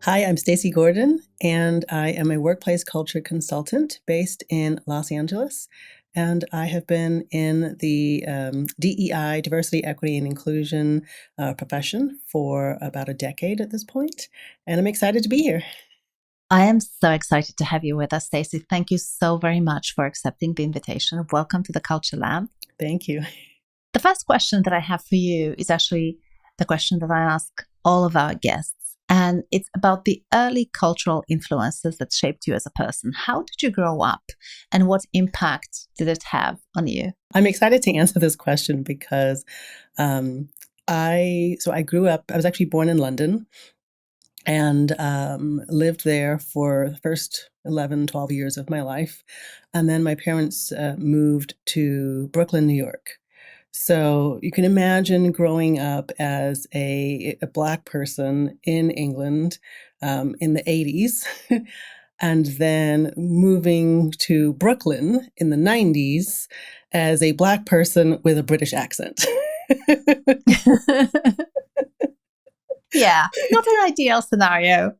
Hi, I'm Stacey Gordon, and I am a workplace culture consultant based in Los Angeles. And I have been in the DEI, diversity, equity, and inclusion profession for about a decade at this point. And I'm excited to be here. I am so excited to have you with us, Stacey. Thank you so very much for accepting the invitation. Welcome to the CultureLab. Thank you. The first question that I have for you is actually the question that I ask all of our guests. And it's about the early cultural influences that shaped you as a person. How did you grow up and what impact did it have on you? I'm excited to answer this question because I grew up, I was actually born in London and lived there for the first 11, 12 years of my life. And then my parents moved to Brooklyn, New York. So you can imagine growing up as a Black person in England in the 80s, and then moving to Brooklyn in the 90s as a Black person with a British accent. Yeah, not an ideal scenario.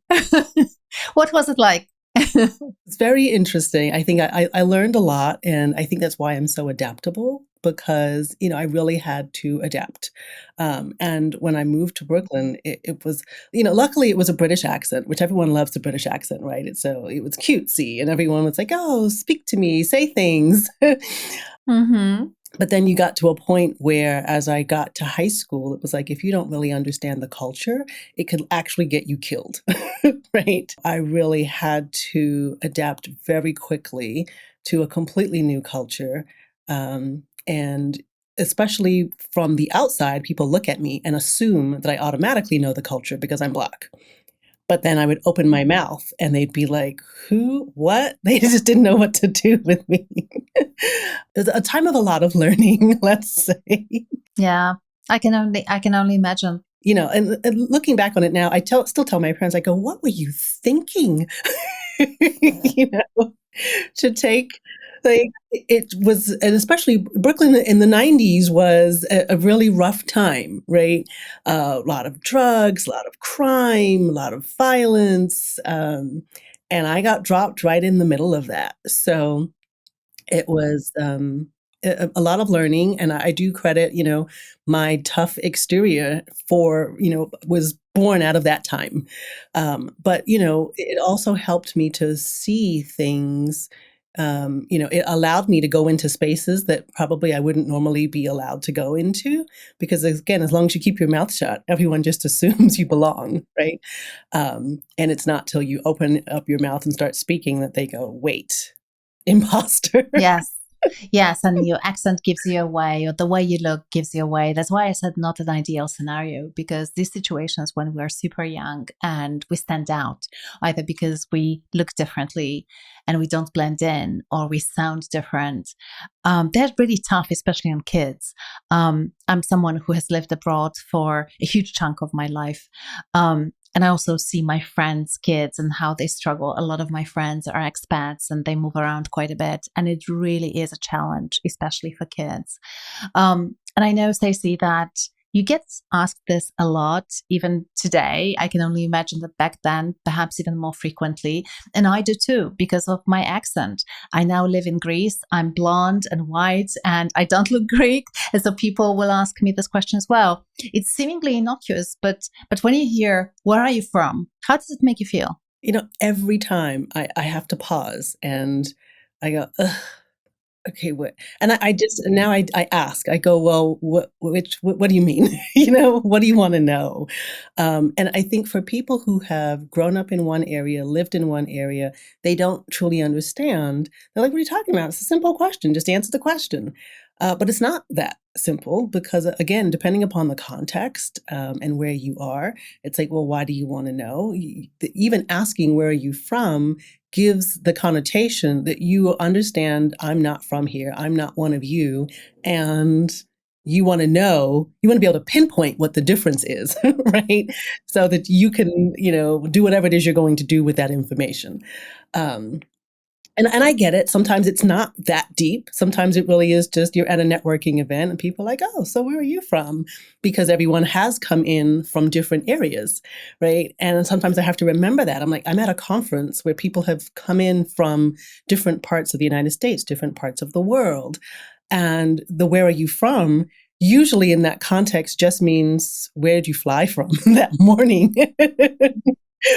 What was it like? It's very interesting. I think I learned a lot, and I think that's why I'm so adaptable because, I really had to adapt. And when I moved to Brooklyn, it was, luckily it was a British accent, which everyone loves a British accent, right? So it was cutesy, and everyone was like, oh, speak to me, say things. Mm-hmm. But then you got to a point where, as I got to high school, it was like, if you don't really understand the culture, it could actually get you killed, right? I really had to adapt very quickly to a completely new culture. And especially from the outside, people look at me and assume that I automatically know the culture because I'm Black. But then I would open my mouth and they'd be like, who, what? They just didn't know what to do with me. It was a time of a lot of learning, let's say. Yeah, I can only imagine. And looking back on it now, still tell my parents, I go, what were you thinking? To take, like, it was, and especially Brooklyn in the 90s was a really rough time, right? A lot of drugs, a lot of crime, a lot of violence. And I got dropped right in the middle of that. So it was a lot of learning. And I do credit, my tough exterior for, was born out of that time. But, it also helped me to see things. It allowed me to go into spaces that probably I wouldn't normally be allowed to go into because, again, as long as you keep your mouth shut, everyone just assumes you belong, right? And it's not till you open up your mouth and start speaking that they go, wait, imposter. Yes. Yes, and your accent gives you away, or the way you look gives you away. That's why I said not an ideal scenario, because these situations when we're super young and we stand out, either because we look differently and we don't blend in, or we sound different, they're really tough, especially on kids. I'm someone who has lived abroad for a huge chunk of my life. And I also see my friends' kids and how they struggle. A lot of my friends are expats and they move around quite a bit. And it really is a challenge, especially for kids. And I know, Stacey, that you get asked this a lot, even today. I can only imagine that back then, perhaps even more frequently. And I do too, because of my accent. I now live in Greece. I'm blonde and white, and I don't look Greek. And so people will ask me this question as well. It's seemingly innocuous, but when you hear, where are you from? How does it make you feel? Every time I have to pause and I go, ugh, okay, what? And I just, now I ask, I go, well, what do you mean? What do you want to know? And I think for people who have grown up in one area, lived in one area, they don't truly understand. They're like, what are you talking about? It's a simple question. Just answer the question. But it's not that simple because, again, depending upon the context and where you are, it's like, well, why do you want to know? Even asking where are you from gives the connotation that you understand I'm not from here, I'm not one of you, and you want to know, you want to be able to pinpoint what the difference is, right? So that you can, do whatever it is you're going to do with that information. And I get it. Sometimes it's not that deep. Sometimes it really is just you're at a networking event and people are like, oh, so where are you from? Because everyone has come in from different areas, right? And sometimes I have to remember that. I'm like, I'm at a conference where people have come in from different parts of the United States, different parts of the world. And the where are you from? Usually in that context just means where did you fly from that morning?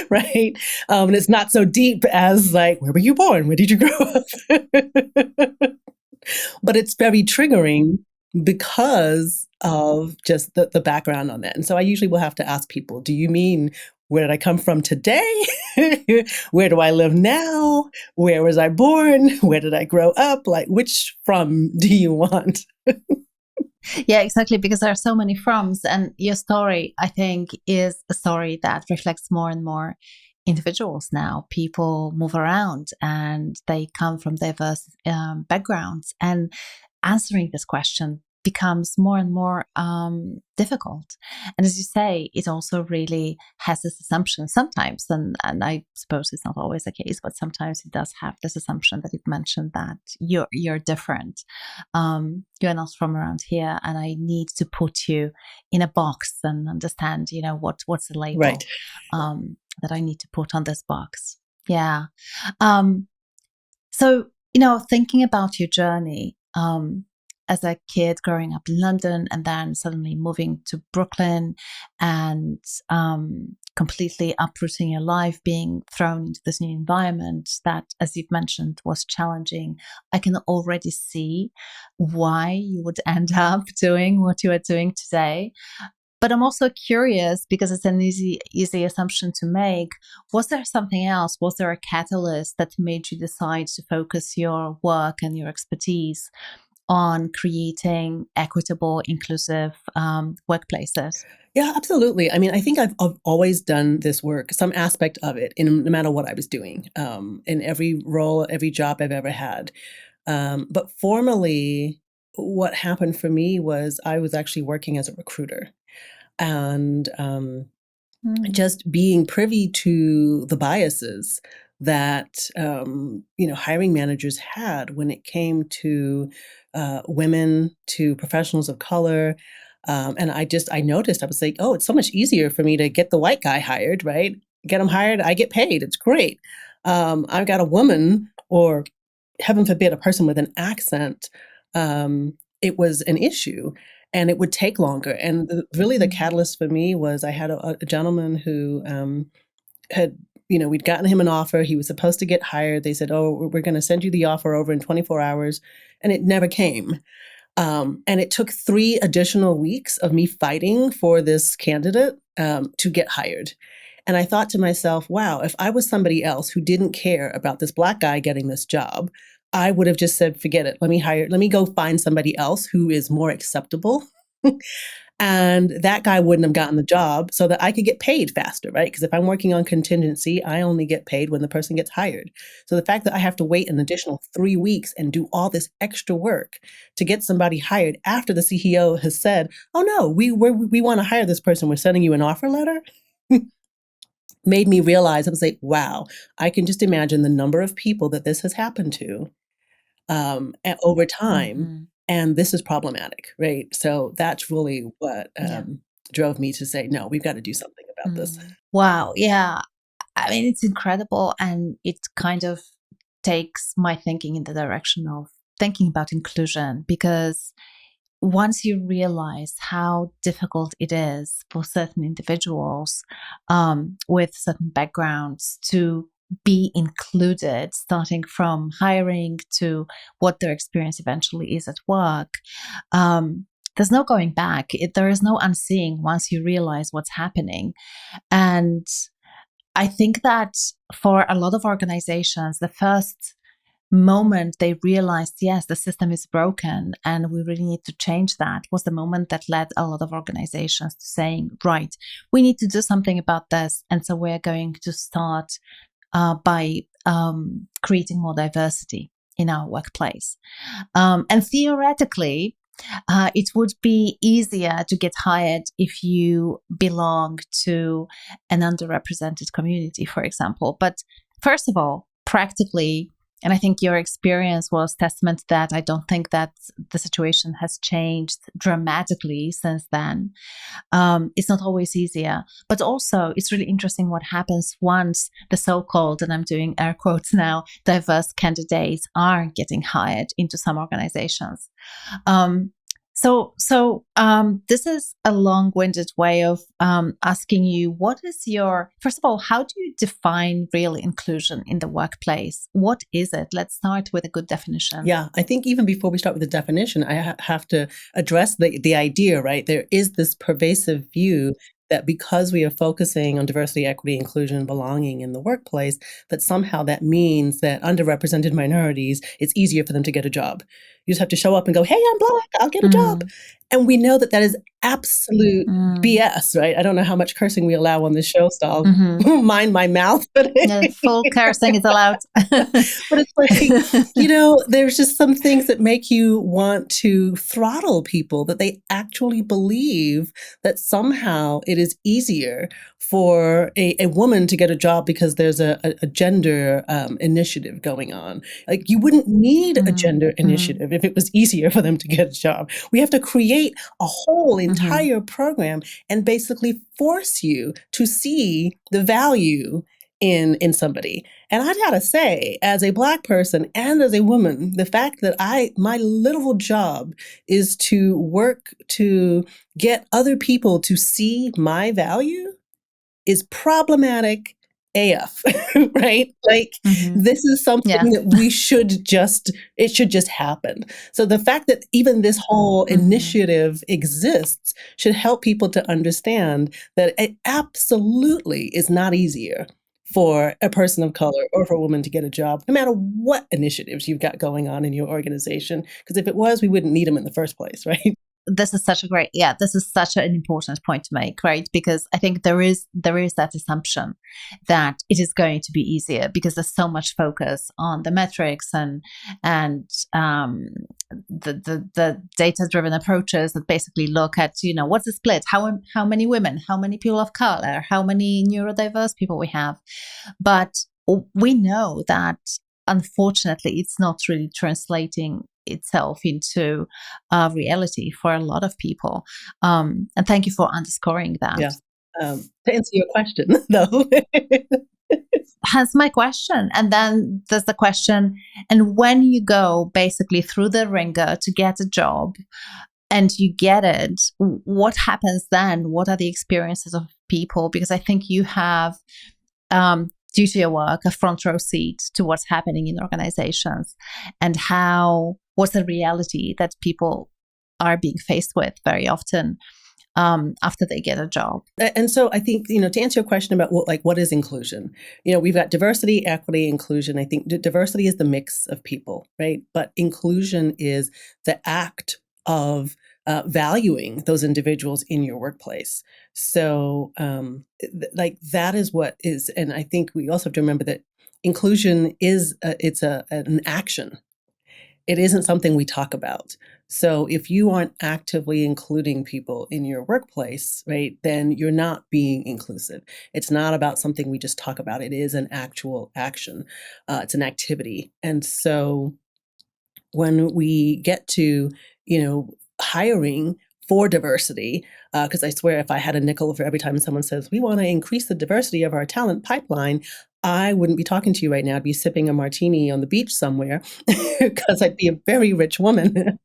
Right? And it's not so deep as like, where were you born? Where did you grow up? But it's very triggering because of just the background on that. And so I usually will have to ask people, do you mean where did I come from today? Where do I live now? Where was I born? Where did I grow up? Like, which from do you want? Yeah, exactly, because there are so many froms, and your story, I think, is a story that reflects more and more individuals now. People move around and they come from diverse backgrounds, and answering this question becomes more and more difficult. And as you say, it also really has this assumption sometimes, and I suppose it's not always the case, but sometimes it does have this assumption that you've mentioned that you're different. You're not from around here, and I need to put you in a box and understand, what's the label Right. that I need to put on this box. Yeah. So, thinking about your journey, as a kid growing up in London and then suddenly moving to Brooklyn and completely uprooting your life, being thrown into this new environment that, as you've mentioned, was challenging. I can already see why you would end up doing what you are doing today. But I'm also curious, because it's an easy assumption to make. Was there something else? Was there a catalyst that made you decide to focus your work and your expertise on creating equitable, inclusive workplaces? Yeah, absolutely. I mean, I think I've always done this work, some aspect of it, no matter what I was doing, in every role, every job I've ever had. But formally, what happened for me was I was actually working as a recruiter. And Mm. just being privy to the biases that hiring managers had when it came to women, to professionals of color. And I noticed, I was like, oh, it's so much easier for me to get the white guy hired, right? Get him hired, I get paid. It's great. I've got a woman, or heaven forbid, a person with an accent. It was an issue, and it would take longer. And really, the Mm. catalyst for me was I had a gentleman who had, we'd gotten him an offer. He was supposed to get hired. They said, oh, we're going to send you the offer over in 24 hours. And it never came. And it took 3 additional weeks of me fighting for this candidate to get hired. And I thought to myself, wow, if I was somebody else who didn't care about this Black guy getting this job, I would have just said, forget it. Let me go find somebody else who is more acceptable. And that guy wouldn't have gotten the job so that I could get paid faster, right? Because if I'm working on contingency, I only get paid when the person gets hired. So the fact that I have to wait an additional 3 weeks and do all this extra work to get somebody hired after the CEO has said, oh no, we want to hire this person, we're sending you an offer letter, made me realize, I was like, wow, I can just imagine the number of people that this has happened to over time, Mhm. and this is problematic, right? So that's really what Yeah. drove me to say, no, we've got to do something about this. Mm. Wow. Yeah. I mean, it's incredible. And it kind of takes my thinking in the direction of thinking about inclusion, because once you realize how difficult it is for certain individuals with certain backgrounds to be included, starting from hiring to what their experience eventually is at work, there's no going back. There is no unseeing once you realize what's happening. And I think that for a lot of organizations, the first moment they realized, yes, the system is broken and we really need to change that, was the moment that led a lot of organizations to saying, right, we need to do something about this. And so we're going to start by creating more diversity in our workplace. And theoretically, it would be easier to get hired if you belong to an underrepresented community, for example. But first of all, practically, And I think your experience was testament to that. I don't think that the situation has changed dramatically since then. It's not always easier, but also it's really interesting what happens once the so-called, and I'm doing air quotes now, diverse candidates are getting hired into some organizations. This is a long-winded way of asking you, what is your, first of all, how do you define real inclusion in the workplace? What is it? Let's start with a good definition. Yeah, I think even before we start with the definition, I have to address the idea, right? There is this pervasive view that because we are focusing on diversity, equity, inclusion, and belonging in the workplace, that somehow that means that underrepresented minorities, it's easier for them to get a job. You just have to show up and go, hey, I'm Black, I'll get a job. And we know that that is absolute BS, right? I don't know how much cursing we allow on this show, so I'll mind my mouth. But full cursing is allowed. But it's like, there's just some things that make you want to throttle people, that they actually believe that somehow it is easier for a woman to get a job because there's a gender initiative going on. Like, you wouldn't need a gender initiative if it was easier for them to get a job. We have to create a whole entire program and basically force you to see the value in somebody. And I gotta say, as a Black person and as a woman, the fact that my literal job is to work to get other people to see my value is problematic AF, right? Like, this is something that it should just happen. So the fact that even this whole initiative exists should help people to understand that it absolutely is not easier for a person of color or for a woman to get a job, no matter what initiatives you've got going on in your organization. Because if it was, we wouldn't need them in the first place, right? This is such an important point to make, right? Because I think there is that assumption that it is going to be easier because there's so much focus on the metrics and the data-driven approaches that basically look at, what's the split, how many women, how many people of color, how many neurodiverse people we have. But we know that unfortunately it's not really translating itself into reality for a lot of people. And thank you for underscoring that. Yeah. To answer your question, though. Hence my question. And then there's the question, and when you go basically through the ringer to get a job and you get it, what happens then? What are the experiences of people? Because I think you have, due to your work, a front row seat to what's happening in organizations and what's the reality that people are being faced with very often after they get a job. And so I think, to answer your question about what is inclusion, we've got diversity, equity, inclusion. I think diversity is the mix of people, right? But inclusion is the act of valuing those individuals in your workplace. So that is what is, and I think we also have to remember that inclusion is, an action. It isn't something we talk about. So if you aren't actively including people in your workplace, right, then you're not being inclusive. It's not about something we just talk about. It is an actual action. It's an activity. And so when we get to, hiring for diversity, because I swear if I had a nickel for every time someone says, we want to increase the diversity of our talent pipeline, I wouldn't be talking to you right now. I'd be sipping a martini on the beach somewhere because I'd be a very rich woman.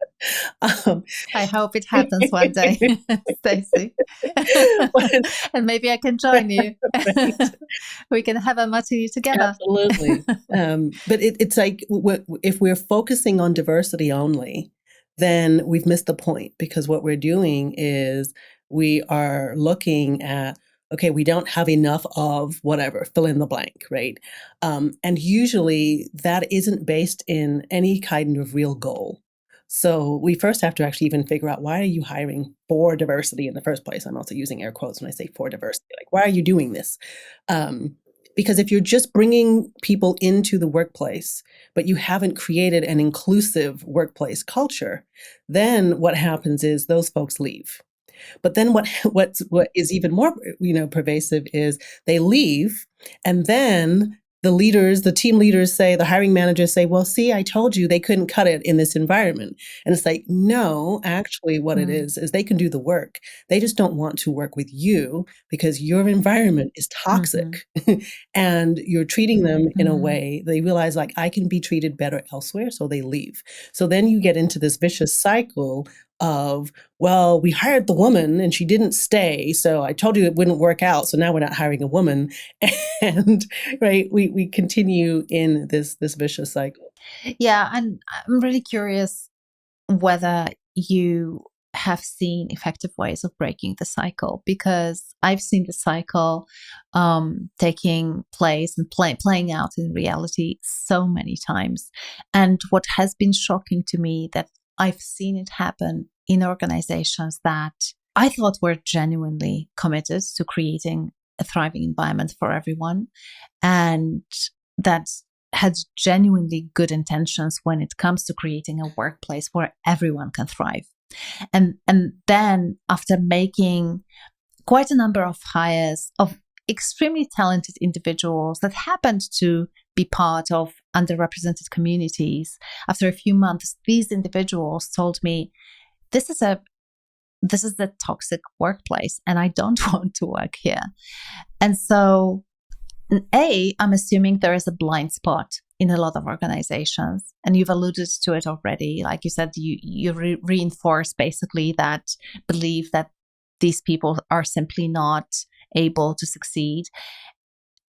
I hope it happens one day, Stacey. And maybe I can join you. Right. We can have a martini together. Absolutely. But it's like, if we're focusing on diversity only, then we've missed the point, because what we're doing is we are looking at, okay, we don't have enough of whatever, fill in the blank, right? And usually that isn't based in any kind of real goal. So we first have to actually even figure out, why are you hiring for diversity in the first place? I'm also using air quotes when I say for diversity. Like, why are you doing this? Because if you're just bringing people into the workplace, but you haven't created an inclusive workplace culture, then what happens is those folks leave. But then what is even more, pervasive is they leave, and then the team leaders say, the hiring managers say, well, see, I told you they couldn't cut it in this environment. And it's like, no, actually what it is they can do the work. They just don't want to work with you because your environment is toxic and you're treating them in a way they realize like I can be treated better elsewhere. So they leave. So then you get into this vicious cycle of, well, we hired the woman and she didn't stay. So I told you it wouldn't work out. So now we're not hiring a woman. And right, we continue in this vicious cycle. Yeah, and I'm really curious whether you have seen effective ways of breaking the cycle, because I've seen the cycle taking place and playing out in reality so many times. And what has been shocking to me that I've seen it happen in organizations that I thought were genuinely committed to creating a thriving environment for everyone, and that had genuinely good intentions when it comes to creating a workplace where everyone can thrive. And then after making quite a number of hires of extremely talented individuals that happened to be part of underrepresented communities, after a few months, these individuals told me, this is the toxic workplace and I don't want to work here. And so I'm assuming there is a blind spot in a lot of organizations, and you've alluded to it already. Like you said, you reinforce basically that belief that these people are simply not able to succeed.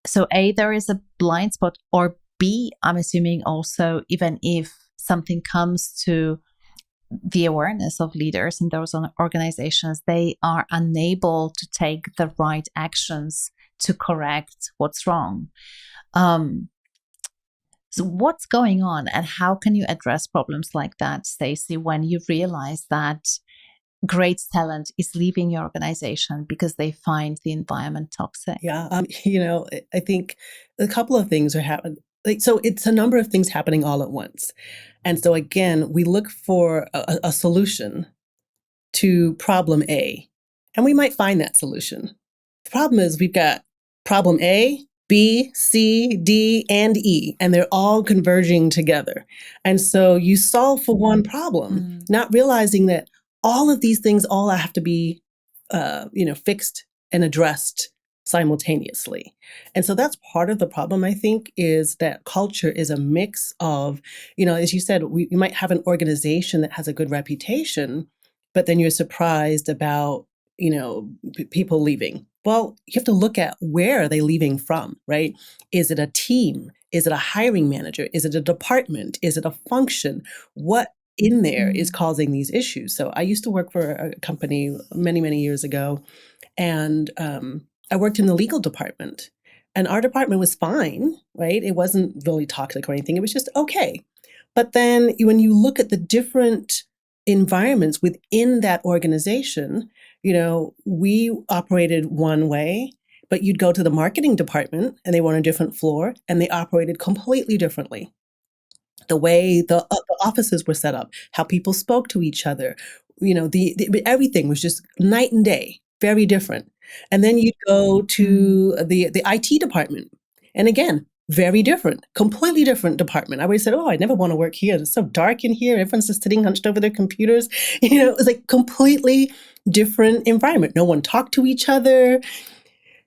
So A, there is a blind spot, or B, I'm assuming also, even if something comes to the awareness of leaders in those organizations, they are unable to take the right actions to correct what's wrong. So what's going on, and how can you address problems like that, Stacey, when you realize that great talent is leaving your organization because they find the environment toxic? Yeah, I think a couple of things are happening. So it's a number of things happening all at once. And so again, we look for a solution to problem A, and we might find that solution. The problem is we've got problem A, B, C, D, and E, and they're all converging together. And so you solve for one problem, not realizing that all of these things all have to be, fixed and addressed simultaneously. And so that's part of the problem, I think, is that culture is a mix of, as you said, we might have an organization that has a good reputation, but then you're surprised about, people leaving. Well, you have to look at where are they leaving from, right? Is it a team? Is it a hiring manager? Is it a department? Is it a function? What in there is causing these issues? So I used to work for a company many, many years ago, and I worked in the legal department. And our department was fine, right? It wasn't really toxic or anything. It was just okay. But then when you look at the different environments within that organization, we operated one way, but you'd go to the marketing department and they were on a different floor and they operated completely differently. The way the offices were set up, how people spoke to each other, everything was just night and day, very different. And then you'd go to the IT department. And again, very different, completely different department. I always said, oh, I never want to work here. It's so dark in here. Everyone's just sitting hunched over their computers. It was like completely different environment. No one talked to each other.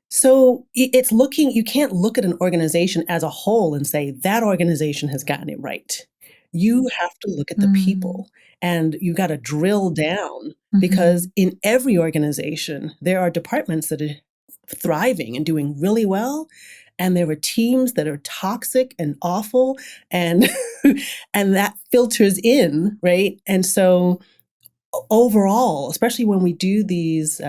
So you can't look at an organization as a whole and say that organization has gotten it right. You have to look at the people, and you got to drill down, because in every organization, there are departments that are thriving and doing really well. And there are teams that are toxic and awful, and and that filters in, right? And so overall, especially when we do these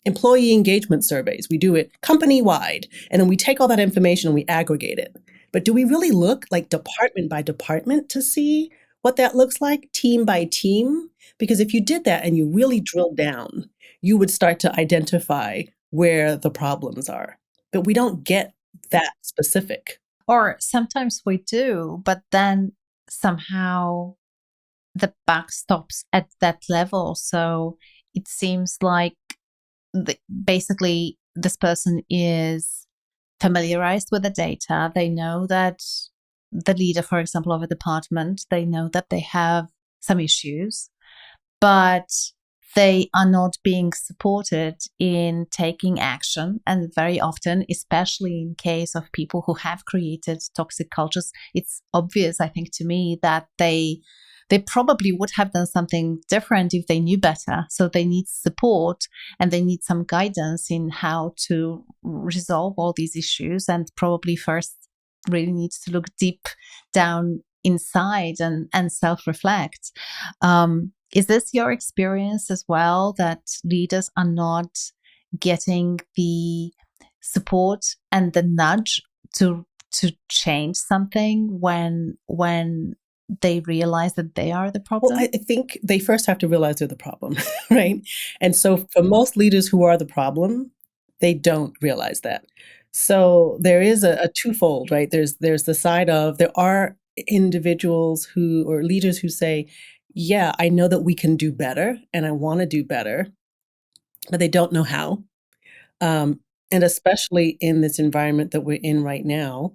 employee engagement surveys, we do it company-wide, and then we take all that information and we aggregate it. But do we really look like department by department to see what that looks like, team by team? Because if you did that and you really drilled down, you would start to identify where the problems are. But we don't get that specific. Or sometimes we do, but then somehow the buck stops at that level. So it seems like basically this person is familiarized with the data. They know that the leader, for example, of a department, they know that they have some issues, but they are not being supported in taking action. And very often, especially in case of people who have created toxic cultures, it's obvious, I think, to me that they probably would have done something different if they knew better. So they need support and they need some guidance in how to resolve all these issues, and probably first really needs to look deep down inside and self-reflect. Is this your experience as well, that leaders are not getting the support and the nudge to change something when they realize that they are the problem? Well, I think they first have to realize they're the problem, right? And so for most leaders who are the problem, they don't realize that. So there is a twofold, right? There's the side of there are individuals who or leaders who say, yeah, I know that we can do better and I want to do better, but they don't know how. And especially in this environment that we're in right now,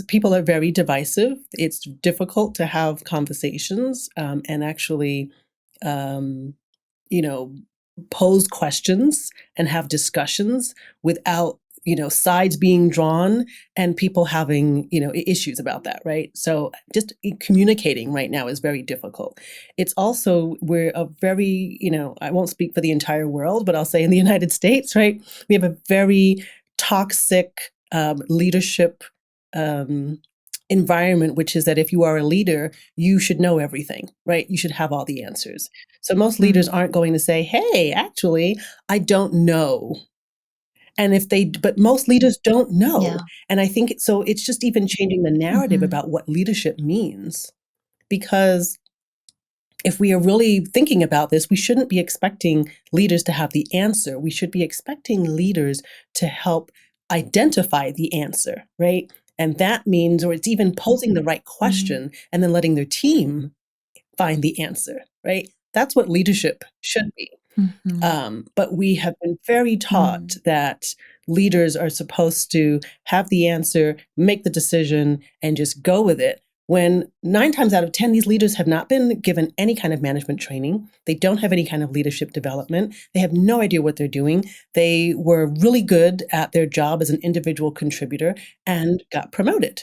people are very divisive. It's difficult to have conversations and actually, um, you know, pose questions and have discussions without, sides being drawn and people having, issues about that, right? So just communicating right now is very difficult. It's also, we're a very, I won't speak for the entire world, but I'll say in the United States, right? We have a very toxic leadership environment, which is that if you are a leader, you should know everything, right? You should have all the answers. So most leaders aren't going to say, hey, actually, I don't know. But most leaders don't know. Yeah. And I think so it's just even changing the narrative about what leadership means. Because if we are really thinking about this, we shouldn't be expecting leaders to have the answer. We should be expecting leaders to help identify the answer, right? And that means, or it's even posing the right question and then letting their team find the answer, right? That's what leadership should be. But we have been very taught that leaders are supposed to have the answer, make the decision, and just go with it. When 9 times out of 10, these leaders have not been given any kind of management training. They don't have any kind of leadership development. They have no idea what they're doing. They were really good at their job as an individual contributor and got promoted.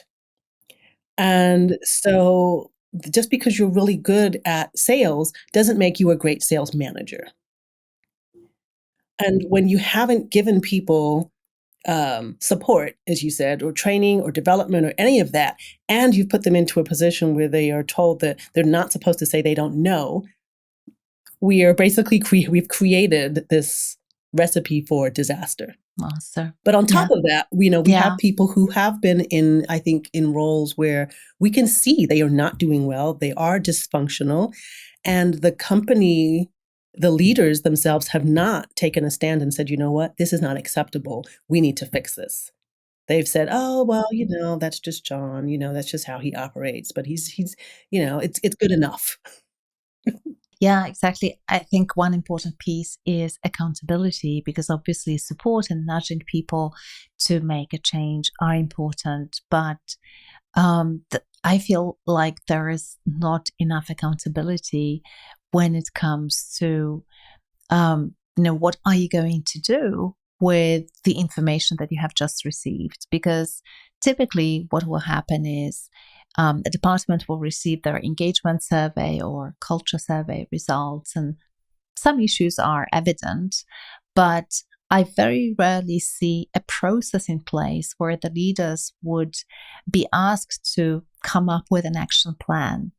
And so just because you're really good at sales doesn't make you a great sales manager. And when you haven't given people support, as you said, or training or development or any of that, and you've put them into a position where they are told that they're not supposed to say they don't know, we are basically we've created this recipe for disaster. Monster. But on top of that, we have people who have been in, I think, in roles where we can see they are not doing well, they are dysfunctional, and the company, the leaders themselves have not taken a stand and said, you know what, this is not acceptable. We need to fix this. They've said, oh, well, that's just John, that's just how he operates. But he's it's good enough. Yeah, exactly. I think one important piece is accountability, because obviously support and nudging people to make a change are important. But I feel like there is not enough accountability when it comes to, what are you going to do with the information that you have just received? Because typically what will happen is a department will receive their engagement survey or culture survey results, and some issues are evident, but I very rarely see a process in place where the leaders would be asked to come up with an action plan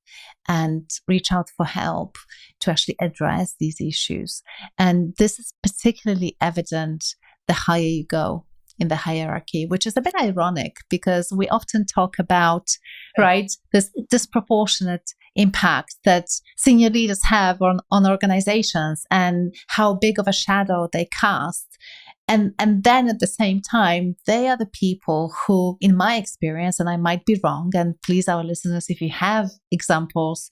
and reach out for help to actually address these issues. And this is particularly evident the higher you go in the hierarchy, which is a bit ironic because we often talk about, right, this disproportionate impact that senior leaders have on organizations and how big of a shadow they cast. And then at the same time, they are the people who, in my experience, and I might be wrong, and please, our listeners, if you have examples,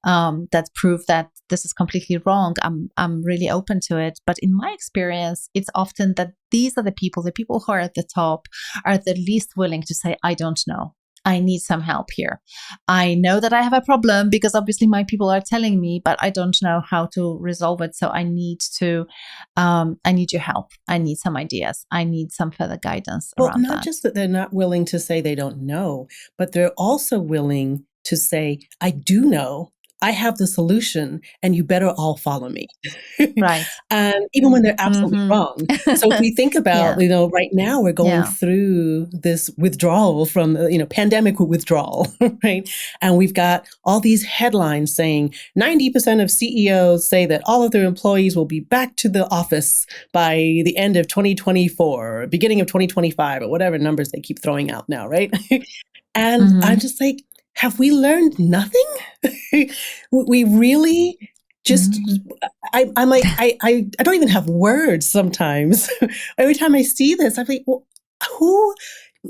that prove that this is completely wrong, I'm really open to it. But in my experience, it's often that these are the people who are at the top are the least willing to say, I don't know. I need some help here. I know that I have a problem because obviously my people are telling me, but I don't know how to resolve it. So I need your help. I need some ideas. I need some further guidance Well, around not that. just that they're not willing to say they don't know, but they're also willing to say, I do know, I have the solution, and you better all follow me. Right. And even when they're absolutely Mm-hmm. wrong. So if we think about, Yeah. right now we're going Yeah. through this withdrawal from, pandemic withdrawal, right? And we've got all these headlines saying 90% of CEOs say that all of their employees will be back to the office by the end of 2024 or beginning of 2025 or whatever numbers they keep throwing out now, right? And I'm Mm-hmm. just like, have we learned nothing? We really just, Mm-hmm. I'm like, I don't even have words sometimes. Every time I see this, I'm like, well, who?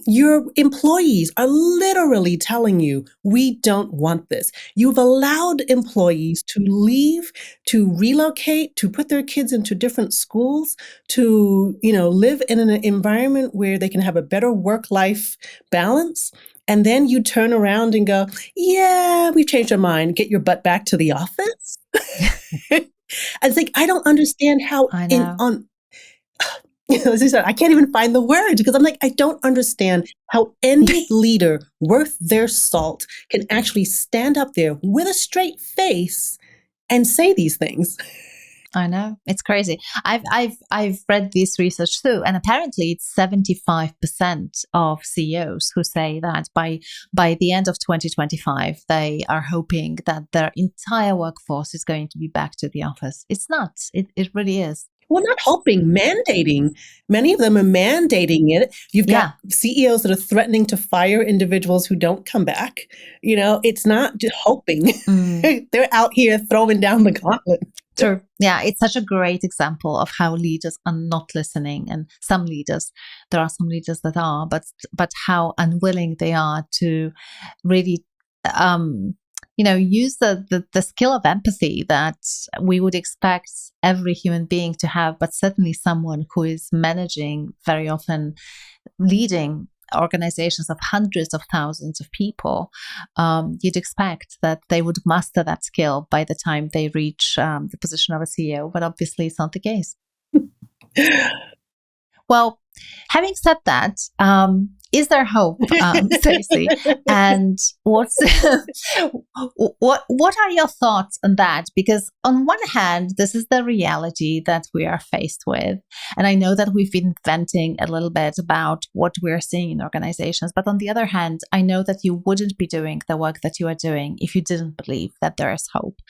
Your employees are literally telling you, we don't want this. You've allowed employees to leave, to relocate, to put their kids into different schools, to, live in an environment where they can have a better work-life balance. And then you turn around and go, yeah, we've changed our mind. Get your butt back to the office. It's like, I don't understand how I know. as I said, I can't even find the words because I'm like, I don't understand how any leader worth their salt can actually stand up there with a straight face and say these things. I know, it's crazy. I've read this research too, and apparently it's 75% of CEOs who say that by the end of 2025 they are hoping that their entire workforce is going to be back to the office. It's nuts. It really is. Well, not hoping, mandating. Many of them are mandating it. You've got CEOs that are threatening to fire individuals who don't come back. It's not just hoping. Mm. They're out here throwing down the gauntlet. True. Yeah, it's such a great example of how leaders are not listening, and there are some leaders that are, but how unwilling they are to really, use the skill of empathy that we would expect every human being to have, but certainly someone who is managing, very often leading organizations of hundreds of thousands of people, you'd expect that they would master that skill by the time they reach the position of a CEO, but obviously it's not the case. Well, having said that, is there hope, Stacey? And what are your thoughts on that? Because on one hand, this is the reality that we are faced with, and I know that we've been venting a little bit about what we're seeing in organizations. But on the other hand, I know that you wouldn't be doing the work that you are doing if you didn't believe that there is hope,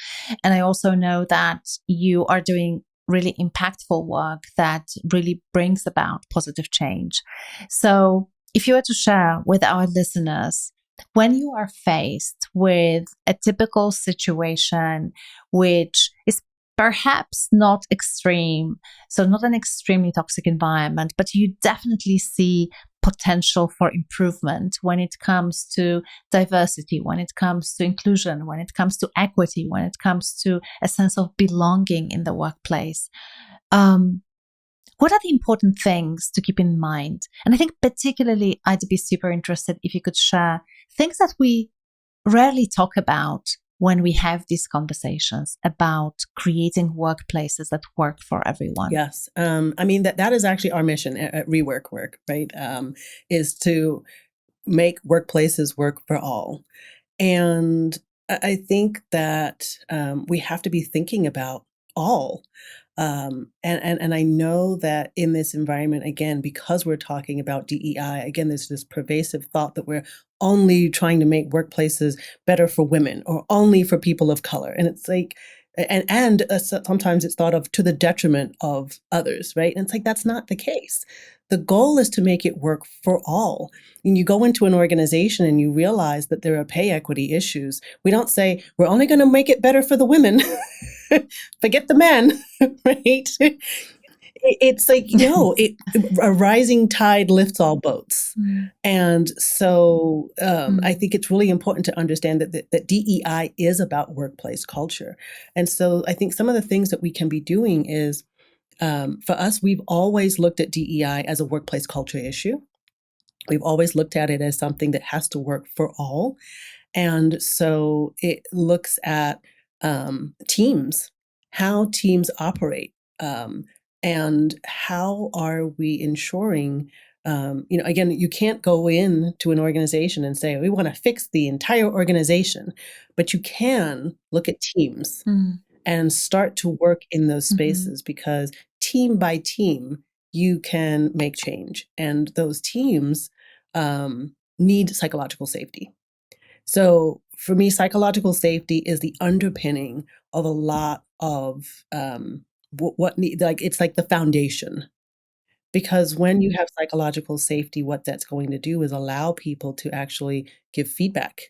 and I also know that you are doing really impactful work that really brings about positive change. So if you were to share with our listeners, when you are faced with a typical situation which is perhaps not extreme, so not an extremely toxic environment, but you definitely see potential for improvement when it comes to diversity, when it comes to inclusion, when it comes to equity, when it comes to a sense of belonging in the workplace. What are the important things to keep in mind? And I think particularly I'd be super interested if you could share things that we rarely talk about when we have these conversations about creating workplaces that work for everyone. Yes. That is actually our mission at Rework Work, right? Is to make workplaces work for all. And I think that we have to be thinking about all. And I know that in this environment, again, because we're talking about DEI, again, there's this pervasive thought that we're only trying to make workplaces better for women or only for people of color. And it's like, and sometimes it's thought of to the detriment of others, right? And it's like, that's not the case. The goal is to make it work for all. When you go into an organization and you realize that there are pay equity issues, we don't say, we're only going to make it better for the women. Forget the men, right? It's like, no, a rising tide lifts all boats. And so I think it's really important to understand that DEI is about workplace culture. And so I think some of the things that we can be doing is, for us, we've always looked at DEI as a workplace culture issue. We've always looked at it as something that has to work for all. And so it looks at teams, how teams operate, and how are we ensuring, again, you can't go into an organization and say, we want to fix the entire organization, but you can look at teams and start to work in those spaces, because team by team, you can make change. And those teams need psychological safety. So for me, psychological safety is the underpinning of a lot of it's like the foundation. Because when you have psychological safety, what that's going to do is allow people to actually give feedback.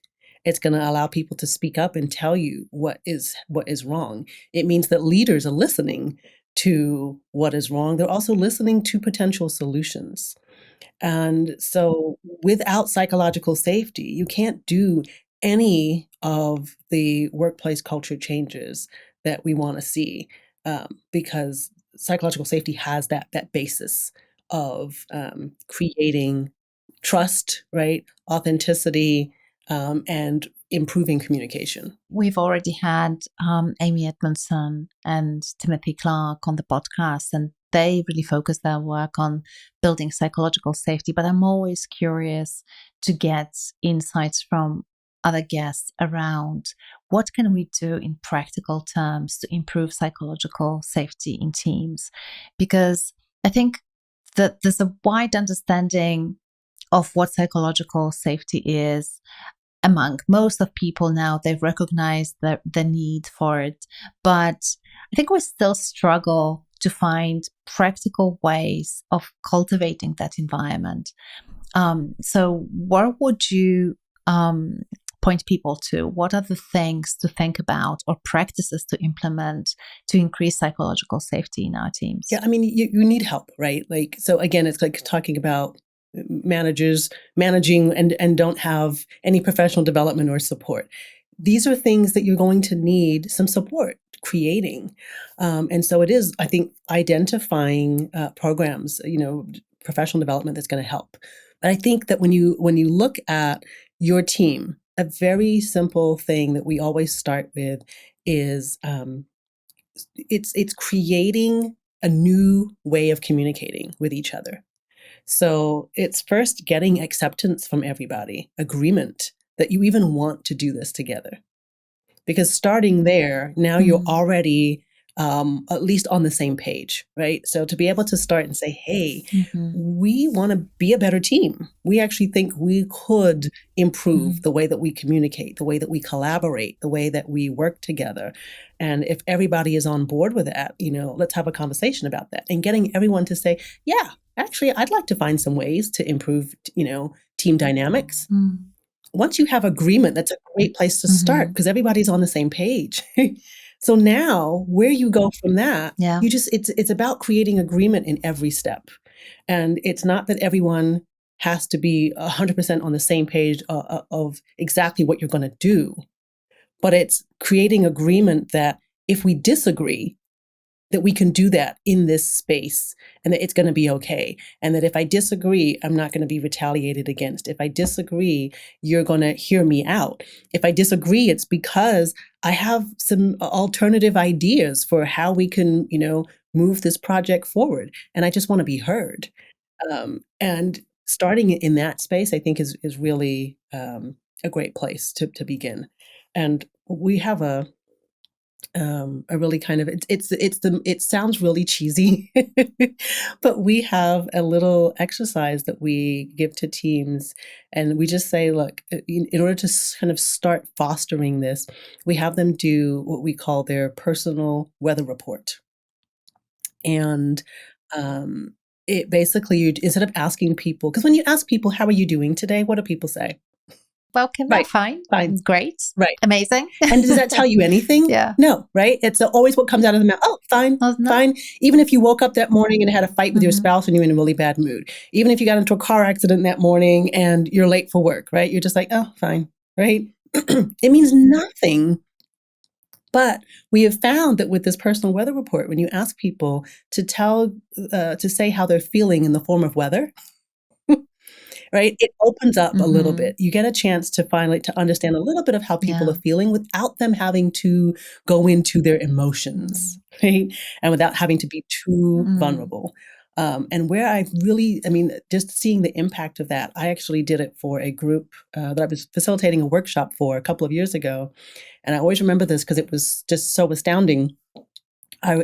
It's going to allow people to speak up and tell you what is wrong. It means that leaders are listening to what is wrong. They're also listening to potential solutions. And so without psychological safety, you can't do any of the workplace culture changes that we want to see, because psychological safety has that basis of creating trust, right? Authenticity, and improving communication. We've already had Amy Edmondson and Timothy Clark on the podcast, and they really focus their work on building psychological safety. But I'm always curious to get insights from other guests around what can we do in practical terms to improve psychological safety in teams, because I think that there's a wide understanding of what psychological safety is among most of people now. They've recognized the need for it, but I think we still struggle to find practical ways of cultivating that environment. So what would you point people to? What are the things to think about or practices to implement to increase psychological safety in our teams? Yeah, I mean, you need help, right? Like, so again, it's like talking about managers managing and don't have any professional development or support. These are things that you're going to need some support creating. And so it is, I think, identifying programs, professional development that's going to help. But I think that when you look at your team, a very simple thing that we always start with is it's creating a new way of communicating with each other. So it's first getting acceptance from everybody, agreement that you even want to do this together. Because starting there, now you're already at least on the same page, right? So to be able to start and say, hey, we want to be a better team. We actually think we could improve the way that we communicate, the way that we collaborate, the way that we work together. And if everybody is on board with that, let's have a conversation about that. And getting everyone to say, yeah, actually, I'd like to find some ways to improve, team dynamics. Once you have agreement, that's a great place to start, because everybody's on the same page. So now where you go from that, it's about creating agreement in every step. And it's not that everyone has to be 100% on the same page of exactly what you're going to do, but it's creating agreement that if we disagree, that we can do that in this space, and that it's going to be okay. And that if I disagree, I'm not going to be retaliated against. If I disagree, you're going to hear me out. If I disagree, it's because I have some alternative ideas for how we can, move this project forward. And I just want to be heard. And starting in that space, I think is really a great place to begin. And we have a really kind of it sounds really cheesy, but we have a little exercise that we give to teams, and we just say, look, in order to kind of start fostering this, we have them do what we call their personal weather report. And it basically, instead of asking people, because when you ask people, how are you doing today, what do people say? welcome. Right. Fine. Fine. Great. Right. Amazing. And does that tell you anything? Yeah. No, right? It's always what comes out of the mouth. Oh, fine, Oh, no. fine. Even if you woke up that morning and had a fight with your Mhm. spouse and you're in a really bad mood. Even if you got into a car accident that morning and you're late for work, right? You're just like, oh, fine, right? It means nothing. But we have found that with this personal weather report, when you ask people to say how they're feeling in the form of weather, right? It opens up a little Mhm. bit. You get a chance to finally to understand a little bit of how people Yeah. are feeling without them having to go into their emotions, right? And without having to be too vulnerable. And where I really, I mean, just seeing the impact of that, I actually did it for a group that I was facilitating a workshop for a couple of years ago. And I always remember this because it was just so astounding.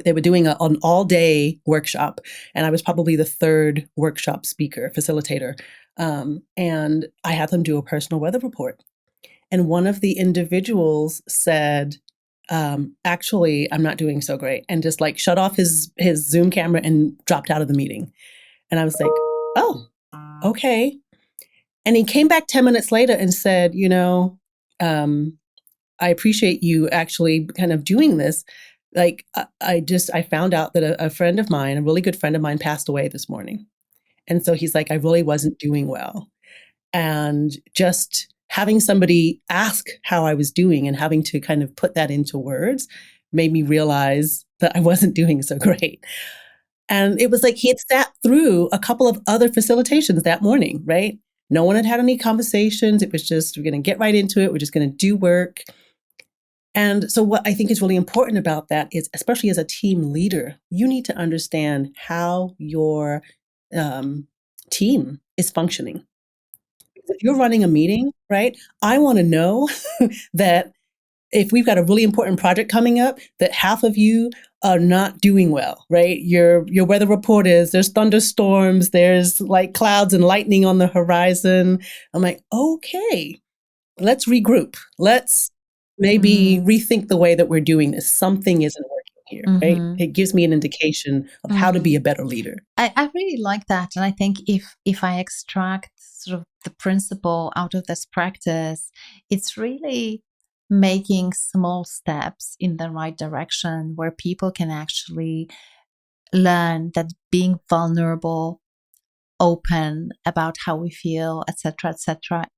They were doing an all-day workshop, and I was probably the third workshop speaker, facilitator. And I had them do a personal weather report. And one of the individuals said, actually, I'm not doing so great, and just like shut off his Zoom camera and dropped out of the meeting. And I was like, oh, okay. And he came back 10 minutes later and said, I appreciate you actually kind of doing this. Like, I found out that a friend of mine, a really good friend of mine, passed away this morning. And so he's like, I really wasn't doing well. And just having somebody ask how I was doing and having to kind of put that into words made me realize that I wasn't doing so great. And it was like he had sat through a couple of other facilitations that morning, right? No one had had any conversations. It was just, we're going to get right into it. We're just going to do work. And so what I think is really important about that is, especially as a team leader, you need to understand how your team is functioning. If you're running a meeting, right, I want to know that if we've got a really important project coming up, that half of you are not doing well, right? Your weather report is there's thunderstorms, there's like clouds and lightning on the horizon. I'm like, okay, let's regroup. Let's maybe rethink the way that we're doing this. Something isn't working here, right? Mhm. It gives me an indication of how to be a better leader. I really like that. And I think if I extract sort of the principle out of this practice, it's really making small steps in the right direction where people can actually learn that being vulnerable, open about how we feel, etc.,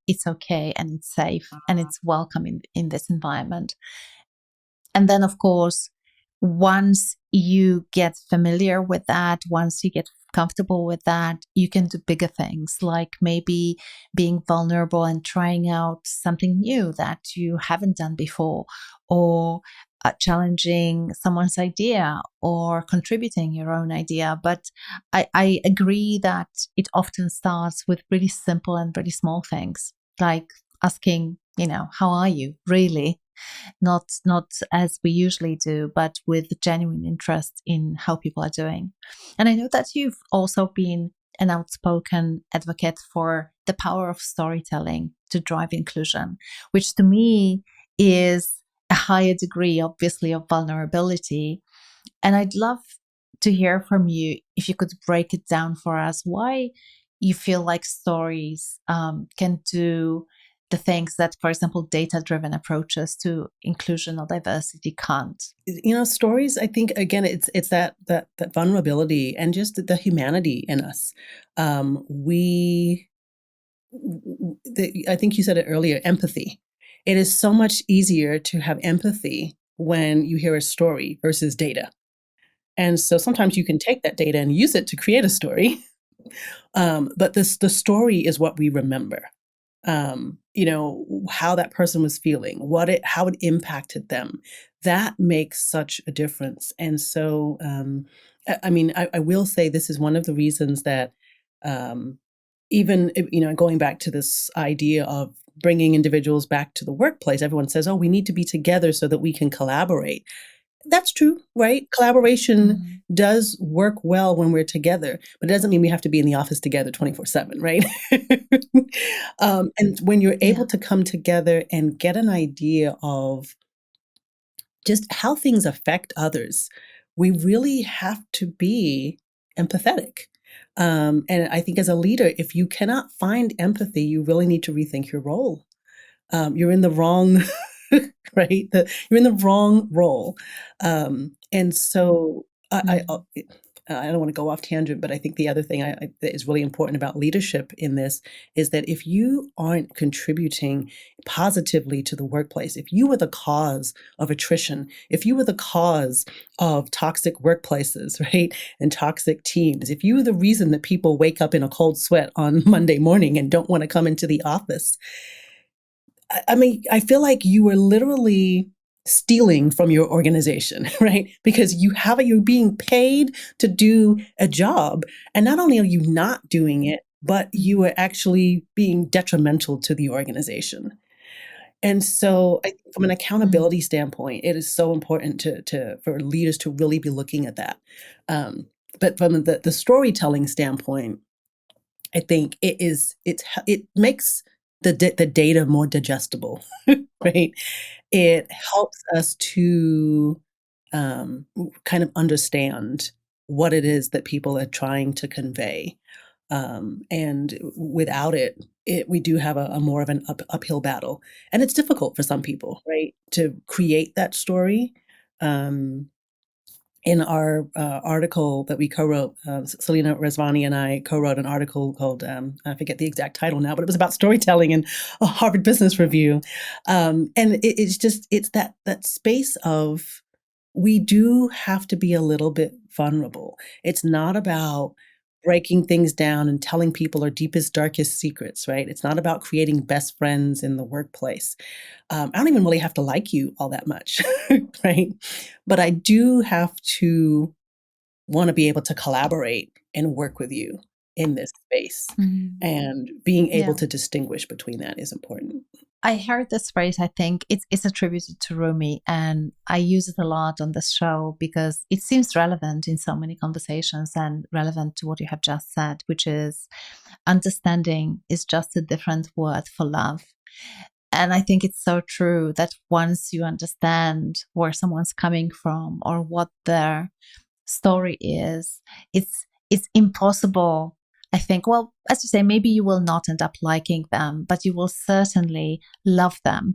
it's okay and it's safe and it's welcome in this environment. And then, of course, once you get familiar with that, once you get comfortable with that, you can do bigger things like maybe being vulnerable and trying out something new that you haven't done before, or challenging someone's idea or contributing your own idea. But I agree that it often starts with really simple and really small things, like asking, how are you really? Not as we usually do, but with genuine interest in how people are doing. And I know that you've also been an outspoken advocate for the power of storytelling to drive inclusion, which to me is a higher degree, obviously, of vulnerability. And I'd love to hear from you if you could break it down for us why you feel like stories can do the things that, for example, data-driven approaches to inclusion or diversity can't. Stories, I think, again, it's that vulnerability and just the humanity in us. I think you said it earlier, empathy. It is so much easier to have empathy when you hear a story versus data. And so sometimes you can take that data and use it to create a story. But the story is what we remember. How that person was feeling, how it impacted them. That makes such a difference. And so, I will say this is one of the reasons that, even, going back to this idea of bringing individuals back to the workplace, everyone says, oh, we need to be together so that we can collaborate. That's true, right? Collaboration does work well when we're together, but it doesn't mean we have to be in the office together 24/7, right? And when you're able to come together and get an idea of just how things affect others, we really have to be empathetic. And I think as a leader, if you cannot find empathy, you really need to rethink your role. you're in the wrong, right? You're in the wrong role. And so I don't want to go off tangent, but I think the other thing that is really important about leadership in this is that if you aren't contributing positively to the workplace, if you were the cause of attrition, if you were the cause of toxic workplaces, right, and toxic teams, if you were the reason that people wake up in a cold sweat on Monday morning and don't want to come into the office, I mean, I feel like you were literally stealing from your organization, right? Because you're being paid to do a job, and not only are you not doing it, but you are actually being detrimental to the organization. And so, from an accountability standpoint, it is so important to for leaders to really be looking at that. But from the storytelling standpoint, I think it makes the data more digestible, right? It helps us to, kind of understand what it is that people are trying to convey, and without it we do have a more of an uphill battle, and it's difficult for some people, right, to create that story. Um in our article that we co-wrote, Selena Rezvani and I co-wrote an article called, I forget the exact title now, but it was about storytelling in a Harvard Business Review. And it's that space of we do have to be a little bit vulnerable. It's not about breaking things down and telling people our deepest, darkest secrets, right? It's not about creating best friends in the workplace. I don't even really have to like you all that much, right? But I do have to want to be able to collaborate and work with you in this space. Mm. And being able Yeah. to distinguish between that is important. I heard this phrase, I think it's attributed to Rumi, and I use it a lot on this show because it seems relevant in so many conversations and relevant to what you have just said, which is understanding is just a different word for love. And I think it's so true that once you understand where someone's coming from or what their story is, it's impossible. I think, well, as you say, maybe you will not end up liking them, but you will certainly love them.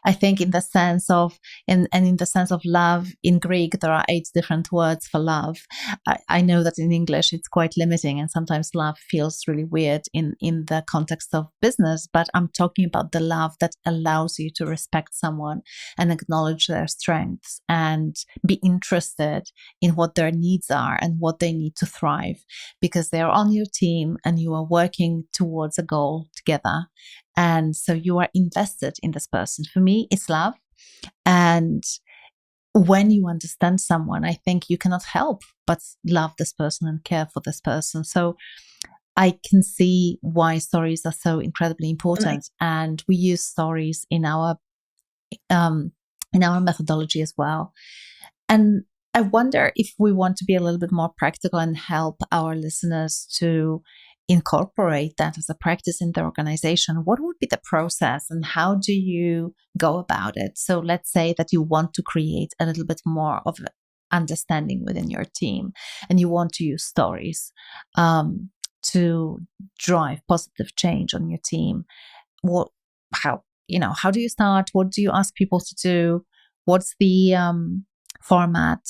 I think in the sense of, in the sense of love, in Greek, there are 8 different words for love. I know that in English, it's quite limiting, and sometimes love feels really weird in the context of business, but I'm talking about the love that allows you to respect someone and acknowledge their strengths and be interested in what their needs are and what they need to thrive, because they're on your team and you are working towards a goal together. And so you are invested in this person. For me, it's love. And when you understand someone, I think you cannot help but love this person and care for this person. So I can see why stories are so incredibly And I important. And we use stories um, in our methodology as well. And I wonder if we want to be a little bit more practical and help our listeners to incorporate that as a practice in their organization. What would be the process and how do you go about it? So let's say that you want to create a little bit more of understanding within your team and you want to use stories to drive positive change on your team. What, how do you start? What do you ask people to do? What's the format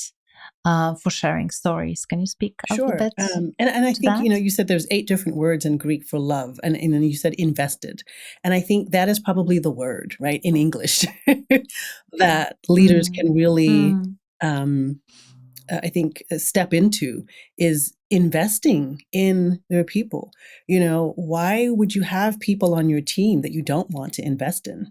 for sharing stories? Can you speak a little Sure. bit And I to think, that? you said there's 8 different words in Greek for love, and then you said invested. And I think that is probably the word, right, in English, that leaders Mm, can really, mm, um, I think, step into is investing in their people. Why would you have people on your team that you don't want to invest in?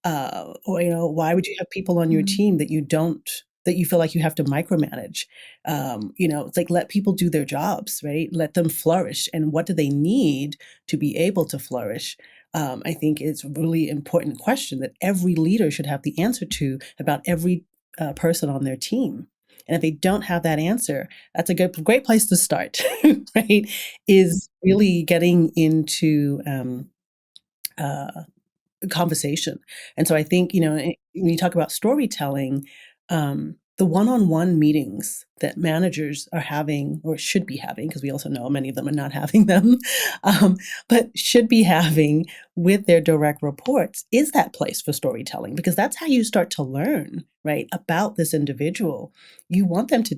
Or, why would you have people on your mm, team that you feel like you have to micromanage? It's like let people do their jobs, right? Let them flourish. And what do they need to be able to flourish? I think it's a really important question that every leader should have the answer to about every person on their team. And if they don't have that answer, that's a great place to start, right? Is really getting into uh, conversation. And so I think, when you talk about storytelling, the one-on-one meetings that managers are having or should be having, because we also know many of them are not having them, but should be having with their direct reports is that place for storytelling, because that's how you start to learn, right, about this individual. You want them to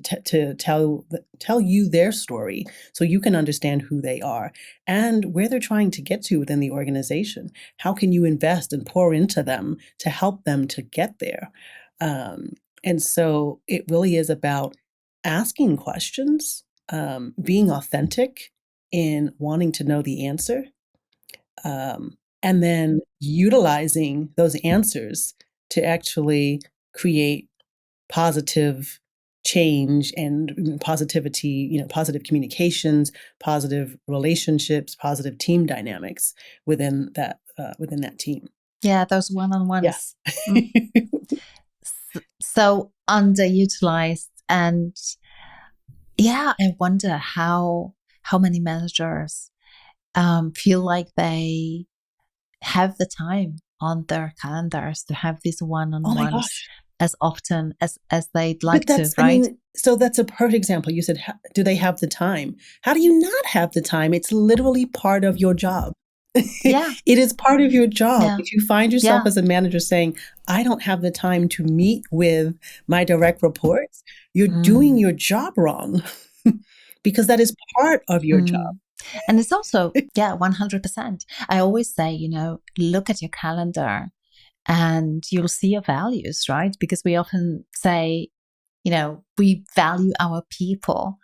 tell you their story so you can understand who they are and where they're trying to get to within the organization. How can you invest and pour into them to help them to get there? Um, and so it really is about asking questions, being authentic in wanting to know the answer, and then utilizing those answers to actually create positive change and positivity, positive communications, positive relationships, positive team dynamics within that team. Yeah, those Yeah. one-on-ones. So underutilized. And yeah, I wonder how many managers feel like they have the time on their calendars to have these Oh my one-on-ones gosh. as often as they'd like But to, right? so that's a perfect example. You said, do they have the time? How do you not have the time? It's literally part of your job. Yeah, It is part of your job. yeah, If you find yourself yeah. as a manager saying, I don't have the time to meet with my direct reports, you're doing Mm, your job wrong because that is part of your job. mm. And it's also, yeah, 100%. I always say, look at your calendar and you'll see your values, right? Because we often say, we value our people.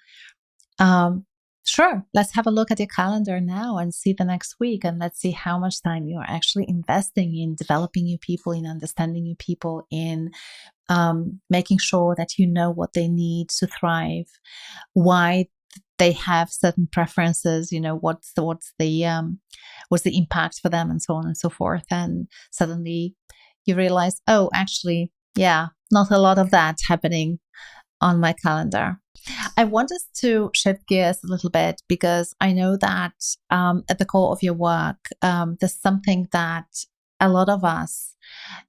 Sure, let's have a look at your calendar now and see the next week, and let's see how much time you're actually investing in developing your people, in understanding your people, in making sure that you know what they need to thrive, why they have certain preferences, what's the impact for them, and so on and so forth. And suddenly you realize, oh, actually, yeah, not a lot of that happening on my calendar. I want us to shift gears a little bit, because I know that at the core of your work, there's something that a lot of us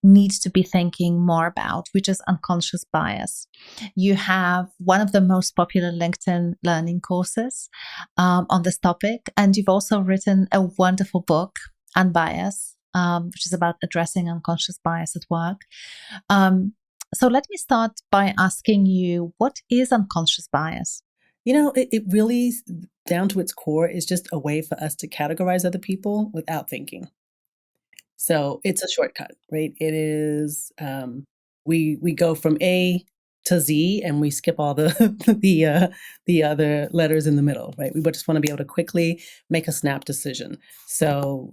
need to be thinking more about, which is unconscious bias. You have one of the most popular LinkedIn learning courses on this topic, and you've also written a wonderful book, Unbiased, which is about addressing unconscious bias at work. So let me start by asking you, what is unconscious bias? It really, down to its core, is just a way for us to categorize other people without thinking. So it's a shortcut, right? It is, we go from A to Z and we skip all the the other letters in the middle, right? We just want to be able to quickly make a snap decision. So,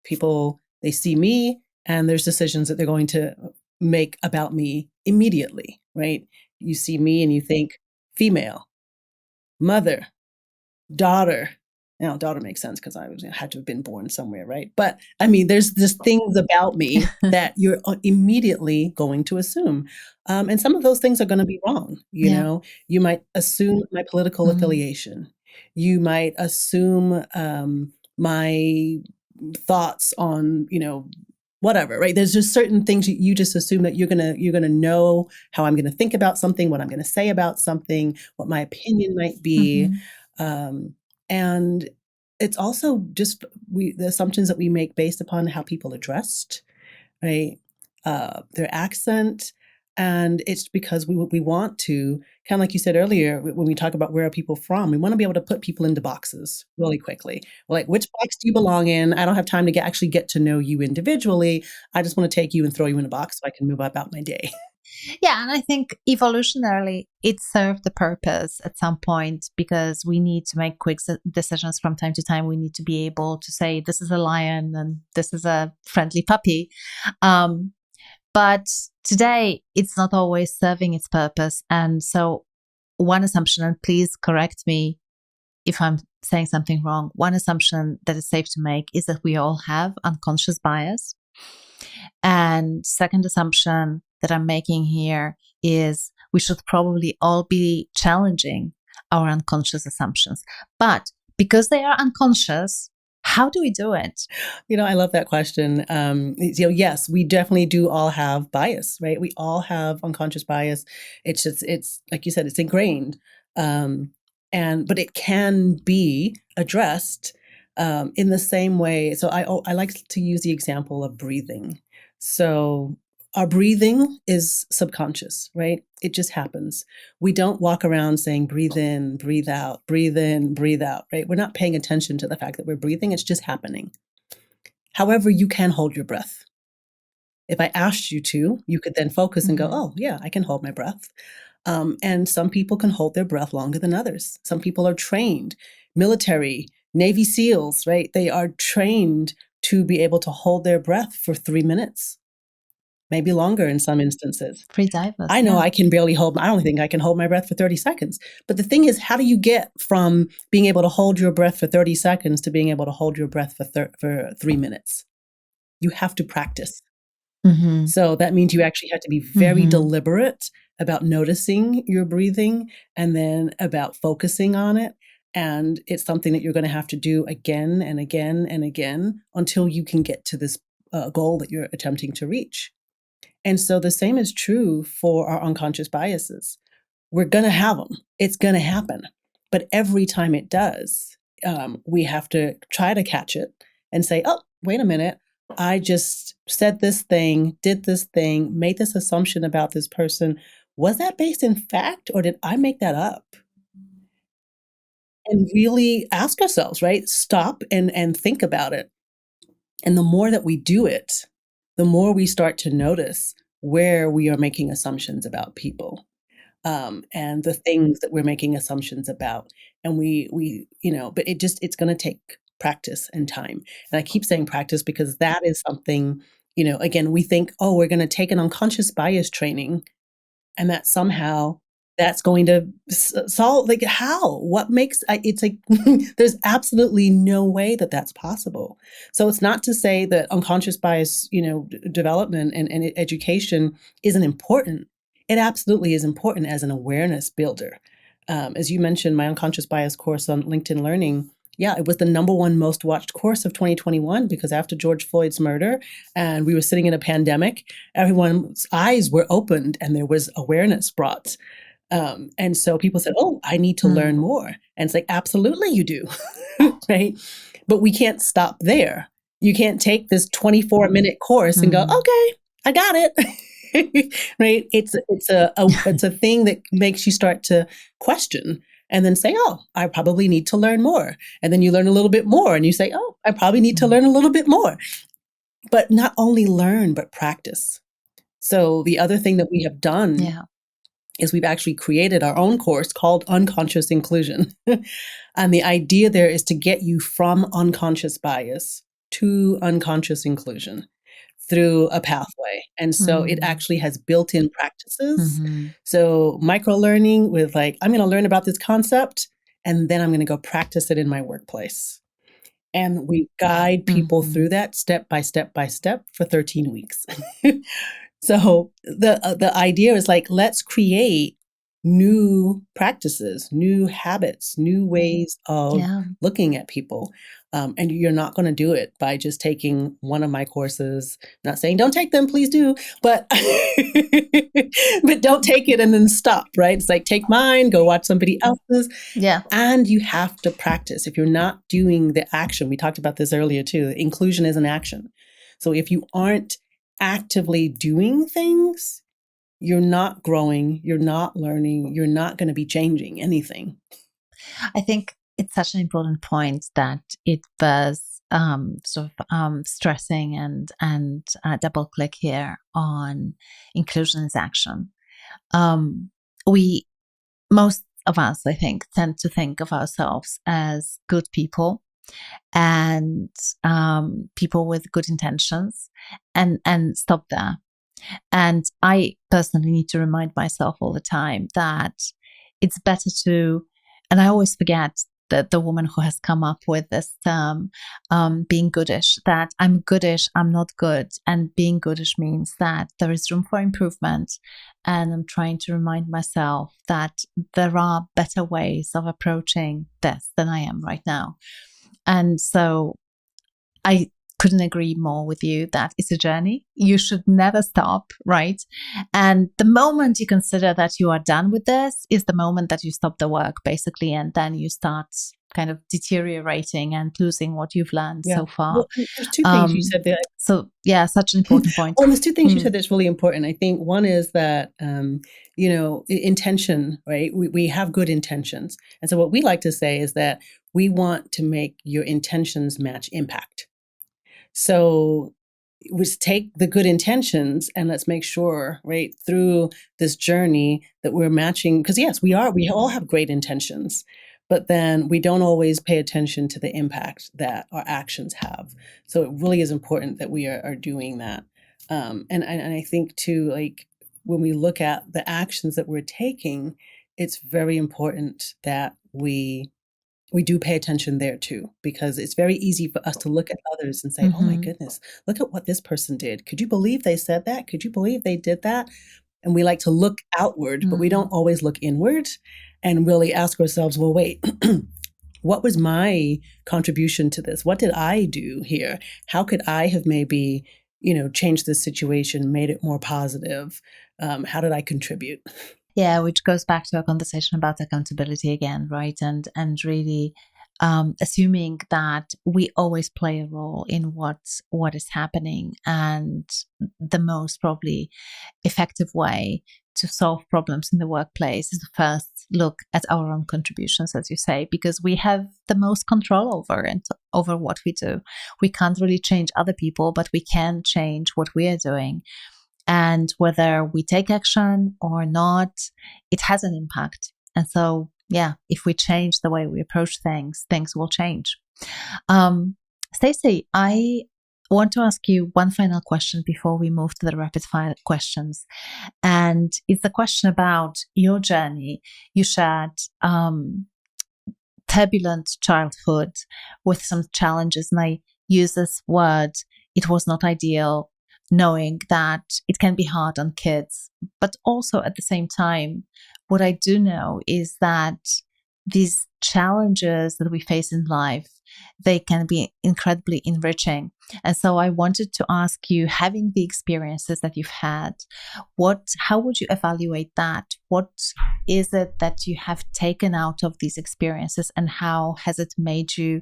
people, they see me and there's decisions that they're going to make about me immediately, right? You see me and you think female, mother, daughter. Now, daughter makes sense because had to have been born somewhere, right? But I mean, there's just things about me that you're immediately going to assume, and some of those things are going to be wrong. Yeah. You might assume my political Mm, affiliation. You might assume my thoughts on whatever, right? There's just certain things you just assume that you're gonna know how I'm gonna think about something, what I'm gonna say about something, what my opinion might be. mhm. Um, and it's also just the assumptions that we make based upon how people are dressed, right? Their accent, and it's because we want to, kind of like you said earlier, when we talk about where are people from, we want to be able to put people into boxes really quickly. Like, which box do you belong in? I don't have time to actually get to know you individually. I just want to take you and throw you in a box so I can move about my day. Yeah, and I think evolutionarily it served the purpose at some point, because we need to make quick decisions from time to time. We need to be able to say, this is a lion and this is a friendly puppy. But today it's not always serving its purpose. And so one assumption, and please correct me if I'm saying something wrong, one assumption that is safe to make is that we all have unconscious bias. And second assumption that I'm making here is we should probably all be challenging our unconscious assumptions. But because they are unconscious, How do we do it? I love that question. Yes, we definitely do all have bias, right? We all have unconscious bias. It's like you said, it's ingrained. But it can be addressed in the same way. So I like to use the example of breathing. So our breathing is subconscious, right? It just happens. We don't walk around saying, breathe in, breathe out, breathe in, breathe out, right? We're not paying attention to the fact that we're breathing. It's just happening. However, you can hold your breath. If I asked you to, you could then focus and go, oh, yeah, I can hold my breath. And some people can hold their breath longer than others. Some people are trained, military, Navy SEALs, right? They are trained to be able to hold their breath for 3 minutes, maybe longer in some instances. Free divers. I know I can barely I don't think I can hold my breath for 30 seconds. But the thing is, how do you get from being able to hold your breath for 30 seconds to being able to hold your breath for 3 minutes? You have to practice. Mm-hmm. So that means you actually have to be very deliberate about noticing your breathing and then about focusing on it. And it's something that you're going to have to do again and again and again until you can get to this goal that you're attempting to reach. And so the same is true for our unconscious biases. We're going to have them. It's going to happen. But every time it does, we have to try to catch it and say, oh, wait a minute. I just said this thing, did this thing, made this assumption about this person. Was that based in fact, or did I make that up? And really ask ourselves, right? Stop and think about it. And the more that we do it, the more we start to notice where we are making assumptions about people. And the things that we're making assumptions about. And but it's going to take practice and time. And I keep saying practice because that is something, again, we think, oh, we're going to take an unconscious bias training and that somehow that's going to solve, like, how? What makes it's like there's absolutely no way that that's possible. So it's not to say that unconscious bias, development and education isn't important. It absolutely is important as an awareness builder. As you mentioned, my unconscious bias course on LinkedIn Learning, yeah, it was the #1 most watched course of 2021 because after George Floyd's murder and we were sitting in a pandemic, everyone's eyes were opened and there was awareness brought. And so people said, oh, I need to learn more. And it's like, absolutely you do, right? But we can't stop there. You can't take this 24-minute course and go, okay, I got it. Right? It's a thing that makes you start to question and then say, oh, I probably need to learn more. And then you learn a little bit more and you say, oh, I probably need to learn a little bit more. But not only learn, but practice. So the other thing that we have done is we've actually created our own course called Unconscious Inclusion. And the idea there is to get you from unconscious bias to unconscious inclusion through a pathway. And so it actually has built-in practices. So micro-learning with like, I'm going to learn about this concept, and then I'm going to go practice it in my workplace. And we guide people through that step by step by step for 13 weeks. So the idea is like, let's create new practices, new habits, new ways of looking at people. And you're not going to do it by just taking one of my courses. Not saying don't take them, please do, but but don't take it and then stop, right? It's like, take mine, go watch somebody else's. Yeah. And you have to practice. If you're not doing the action, we talked about this earlier too, inclusion is an action. So if you aren't actively doing things, you're not growing, you're not learning, you're not going to be changing anything. I think it's such an important point that it bears stressing and double click here on inclusion as action. Most of us, I think, tend to think of ourselves as good people and people with good intentions and stop there. And I personally need to remind myself all the time that it's better to, and I always forget that the woman who has come up with this term, being goodish, that I'm goodish, I'm not good. And being goodish means that there is room for improvement. And I'm trying to remind myself that there are better ways of approaching this than I am right now. And so I couldn't agree more with you that it's a journey. You should never stop, right? And the moment you consider that you are done with this is the moment that you stop the work, basically, and then you start kind of deteriorating and losing what you've learned Yeah. so far. Well, there's two things you said there. So yeah, such an important point. Well, there's two things you said that's really important. I think one is that, intention, right? We have good intentions. And so what we like to say is that we want to make your intentions match impact. So let's take the good intentions and let's make sure, right, through this journey that we're matching, because yes, we all have great intentions, but then we don't always pay attention to the impact that our actions have. So it really is important that we are doing that. And I think too, like when we look at the actions that we're taking, it's very important that we do pay attention there too, because it's very easy for us to look at others and say, oh my goodness, look at what this person did. Could you believe they said that? Could you believe they did that? And we like to look outward, but we don't always look inward and really ask ourselves, well, wait, what was my contribution to this? What did I do here? How could I have maybe, changed this situation, made it more positive? How did I contribute? Yeah, which goes back to our conversation about accountability again, right? And really assuming that we always play a role in what is happening, and the most probably effective way to solve problems in the workplace is to first look at our own contributions, as you say, because we have the most control over what we do. We can't really change other people, but we can change what we are doing. And whether we take action or not, it has an impact. And so, yeah, if we change the way we approach things, things will change. Stacey, I want to ask you one final question before we move to the rapid fire questions. And it's the question about your journey. You shared turbulent childhood with some challenges. And I use this word, it was not ideal, knowing that it can be hard on kids. But also at the same time, what I do know is that these challenges that we face in life, they can be incredibly enriching. And so I wanted to ask you, having the experiences that you've had, how would you evaluate that? What is it that you have taken out of these experiences, and how has it made you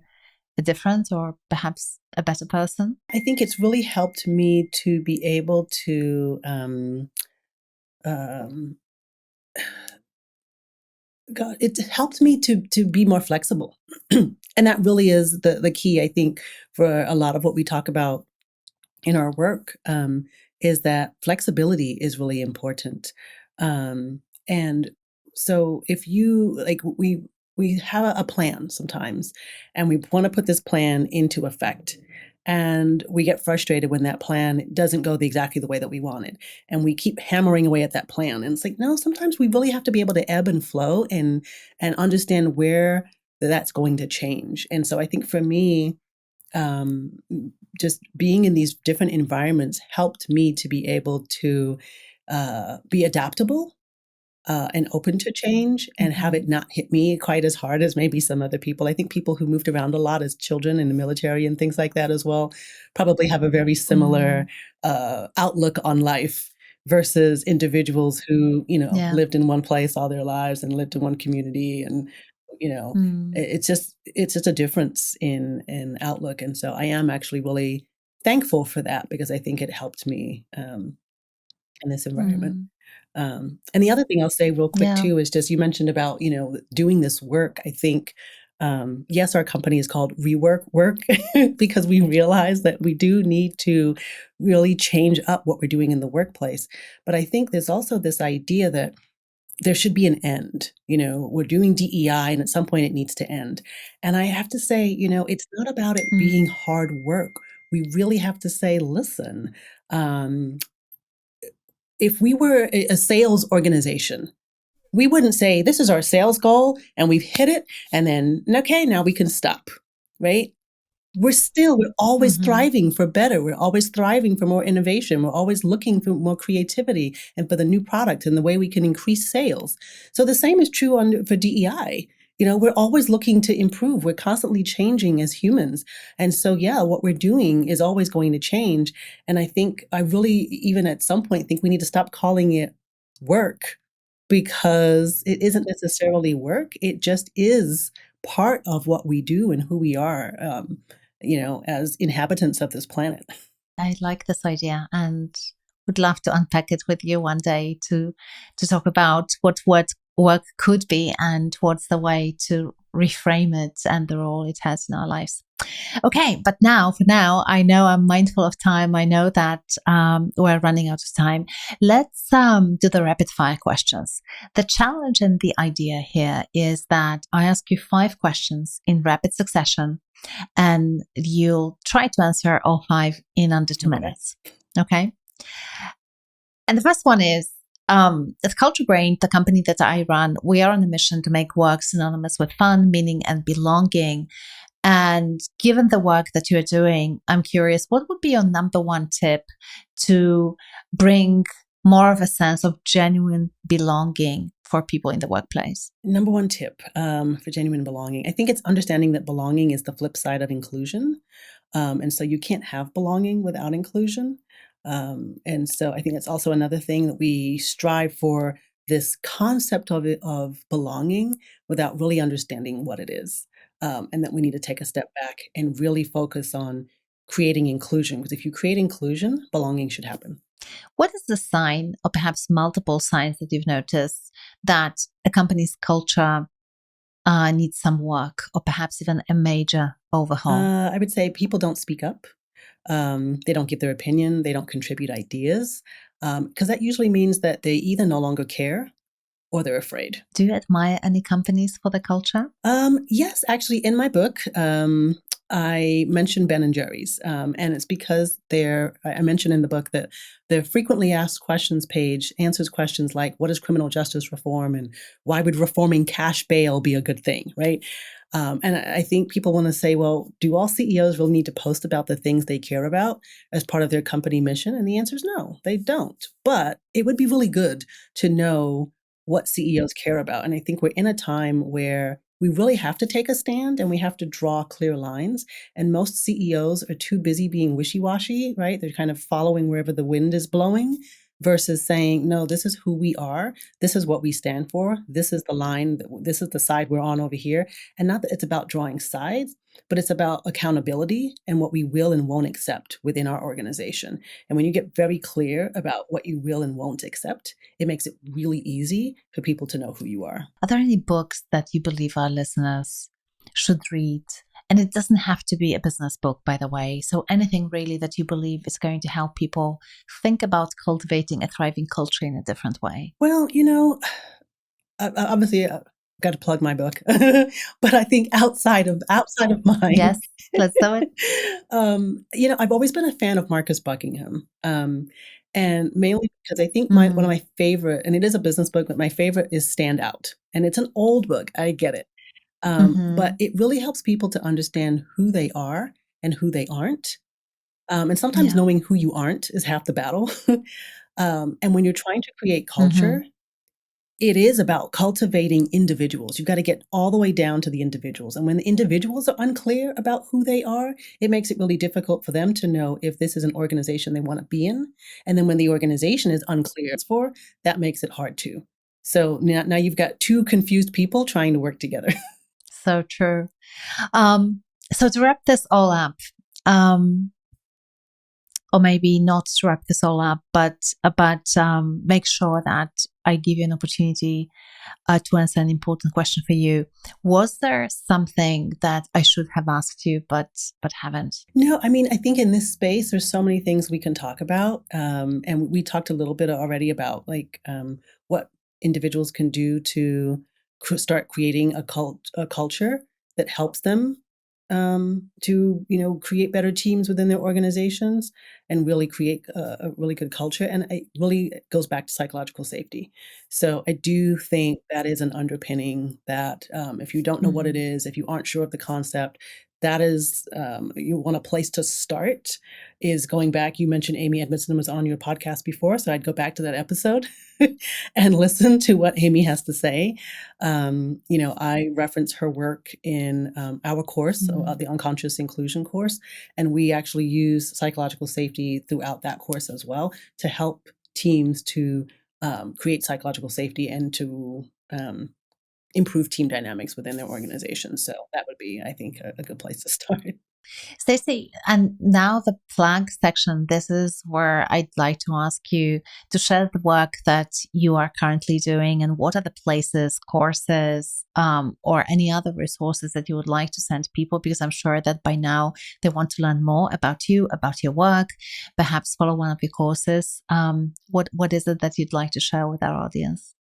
a different or perhaps a better person? I think it's really helped me to be able to God, it helped me to be more flexible. And that really is the key, I think, for a lot of what we talk about in our work, is that flexibility is really important. And so if you like, we have a plan sometimes, and we want to put this plan into effect. And we get frustrated when that plan doesn't go exactly the way that we wanted. And we keep hammering away at that plan. And it's like, no, sometimes we really have to be able to ebb and flow and understand where that's going to change. And so I think for me, just being in these different environments helped me to be able to be adaptable and open to change, and have it not hit me quite as hard as maybe some other people. I think people who moved around a lot as children in the military and things like that as well probably have a very similar outlook on life versus individuals who, Yeah. lived in one place all their lives and lived in one community. And, it's just a difference in outlook. And so I am actually really thankful for that, because I think it helped me in this environment. And the other thing I'll say real quick Yeah. too is just, you mentioned about, doing this work. I think, yes, our company is called Rework Work because we realize that we do need to really change up what we're doing in the workplace. But I think there's also this idea that there should be an end. We're doing DEI, and at some point it needs to end. And I have to say, it's not about it being hard work. We really have to say, listen, if we were a sales organization, we wouldn't say, this is our sales goal and we've hit it, and then, okay, now we can stop, right? We're always thriving for better. We're always thriving for more innovation. We're always looking for more creativity and for the new product and the way we can increase sales. So the same is true for DEI. we're always looking to improve. We're constantly changing as humans. And so, yeah, what we're doing is always going to change. And I really, even at some point, think we need to stop calling it work, because it isn't necessarily work. It just is part of what we do and who we are, as inhabitants of this planet. I like this idea and would love to unpack it with you one day to talk about what work could be and what's the way to reframe it and the role it has in our lives. Okay, but for now, I know I'm mindful of time. I know that we're running out of time. Let's do the rapid fire questions. The challenge and the idea here is that I ask you 5 questions in rapid succession, and you'll try to answer all 5 in under 2 minutes. Okay? And the first one is, at CultureBrained, the company that I run, we are on a mission to make work synonymous with fun, meaning, and belonging. And given the work that you're doing, I'm curious, what would be your number 1 tip to bring more of a sense of genuine belonging for people in the workplace? Number 1 tip for genuine belonging. I think it's understanding that belonging is the flip side of inclusion. And so you can't have belonging without inclusion. And so I think it's also another thing that we strive for, this concept of belonging without really understanding what it is. And that we need to take a step back and really focus on creating inclusion. Because if you create inclusion, belonging should happen. What is the sign, or perhaps multiple signs, that you've noticed that a company's culture needs some work, or perhaps even a major overhaul? I would say people don't speak up. They don't give their opinion. They don't contribute ideas, because that usually means that they either no longer care or they're afraid. Do you admire any companies for the culture? Yes, actually, in my book, I mentioned Ben and Jerry's, and it's because I mentioned in the book that their frequently asked questions page answers questions like, what is criminal justice reform, and why would reforming cash bail be a good thing, right? And I think people want to say, well, do all CEOs really need to post about the things they care about as part of their company mission? And the answer is no, they don't. But it would be really good to know what CEOs care about. And I think we're in a time where we really have to take a stand and we have to draw clear lines. And most CEOs are too busy being wishy-washy, right? They're kind of following wherever the wind is blowing versus saying, no, this is who we are. This is what we stand for. This is the line. This is the side we're on over here. And not that it's about drawing sides, but it's about accountability and what we will and won't accept within our organization. And when you get very clear about what you will and won't accept, it makes it really easy for people to know who you are. Are there any books that you believe our listeners should read? And it doesn't have to be a business book, by the way. So anything really that you believe is going to help people think about cultivating a thriving culture in a different way. Well, obviously, I've got to plug my book, but I think outside of mine, Yes, let's do it. I've always been a fan of Marcus Buckingham, and mainly because I think one of my favorite, and it is a business book, but my favorite is Stand Out, and it's an old book. I get it. But it really helps people to understand who they are and who they aren't. And sometimes knowing who you aren't is half the battle. And when you're trying to create culture, it is about cultivating individuals. You've got to get all the way down to the individuals. And when the individuals are unclear about who they are, it makes it really difficult for them to know if this is an organization they want to be in. And then when the organization is unclear for, that makes it hard too. So now you've got 2 confused people trying to work together. So true. So to wrap this all up, or maybe not to wrap this all up, but make sure that I give you an opportunity to answer an important question for you. Was there something that I should have asked you, but haven't? No, I mean, I think in this space, there's so many things we can talk about. And we talked a little bit already about what individuals can do to start creating a culture that helps them to create better teams within their organizations and really create a really good culture. And it really goes back to psychological safety. So I do think that is an underpinning that if you don't know what it is, if you aren't sure of the concept, that is, you want a place to start is going back. You mentioned Amy Edmondson was on your podcast before, so I'd go back to that episode and listen to what Amy has to say. I reference her work in our course, the Unconscious Inclusion course, and we actually use psychological safety throughout that course as well to help teams to create psychological safety and to improve team dynamics within their organization. So that would be, I think, a good place to start. Stacey, and now the plug section. This is where I'd like to ask you to share the work that you are currently doing and what are the places, courses, or any other resources that you would like to send people, because I'm sure that by now they want to learn more about you, about your work, perhaps follow one of your courses. What is it that you'd like to share with our audience?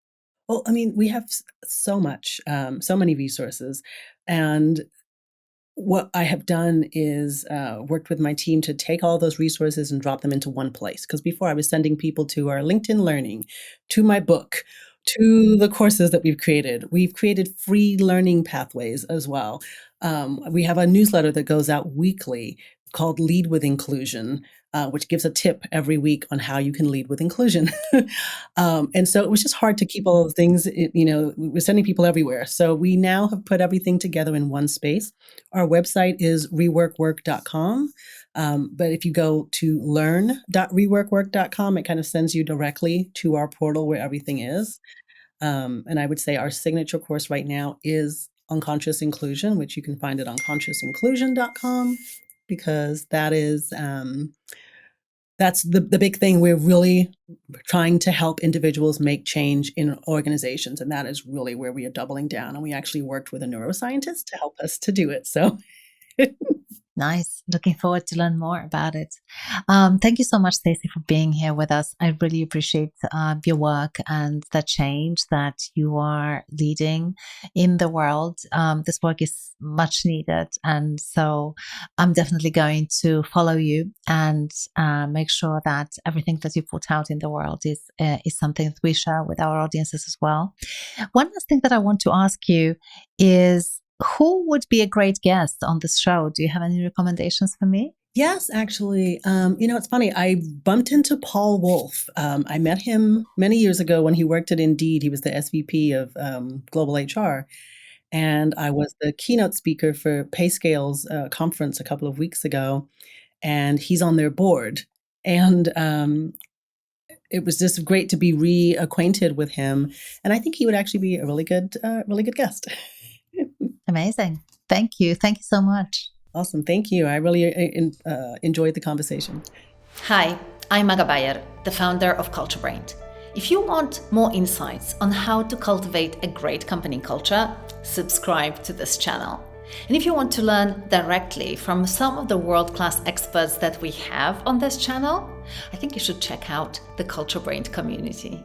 Well, I mean, we have so much, so many resources. And what I have done is worked with my team to take all those resources and drop them into one place. Because before I was sending people to our LinkedIn Learning, to my book, to the courses that we've created. We've created free learning pathways as well. We have a newsletter that goes out weekly called Lead with Inclusion, which gives a tip every week on how you can lead with inclusion. And so it was just hard to keep all those things, we're sending people everywhere. So we now have put everything together in one space. Our website is reworkwork.com. But if you go to learn.reworkwork.com, it kind of sends you directly to our portal where everything is. And I would say our signature course right now is Unconscious Inclusion, which you can find at unconsciousinclusion.com, because that is that's the big thing. We're really trying to help individuals make change in organizations, and that is really where we are doubling down. And we actually worked with a neuroscientist to help us to do it. So Nice. Looking forward to learn more about it. Thank you so much, Stacey, for being here with us. I really appreciate your work and the change that you are leading in the world. This work is much needed. And so I'm definitely going to follow you and make sure that everything that you put out in the world is something that we share with our audiences as well. One last thing that I want to ask you is, who would be a great guest on this show? Do you have any recommendations for me? Yes, actually. It's funny. I bumped into Paul Wolf. I met him many years ago when he worked at Indeed. He was the SVP of Global HR. And I was the keynote speaker for PayScale's conference a couple of weeks ago. And he's on their board. And it was just great to be reacquainted with him. And I think he would actually be a really good guest. Amazing. Thank you. Thank you so much. Awesome. Thank you. I really enjoyed the conversation. Hi, I'm Bajer, the founder of CultureBrained. If you want more insights on how to cultivate a great company culture, subscribe to this channel. And if you want to learn directly from some of the world-class experts that we have on this channel, I think you should check out the CultureBrained community.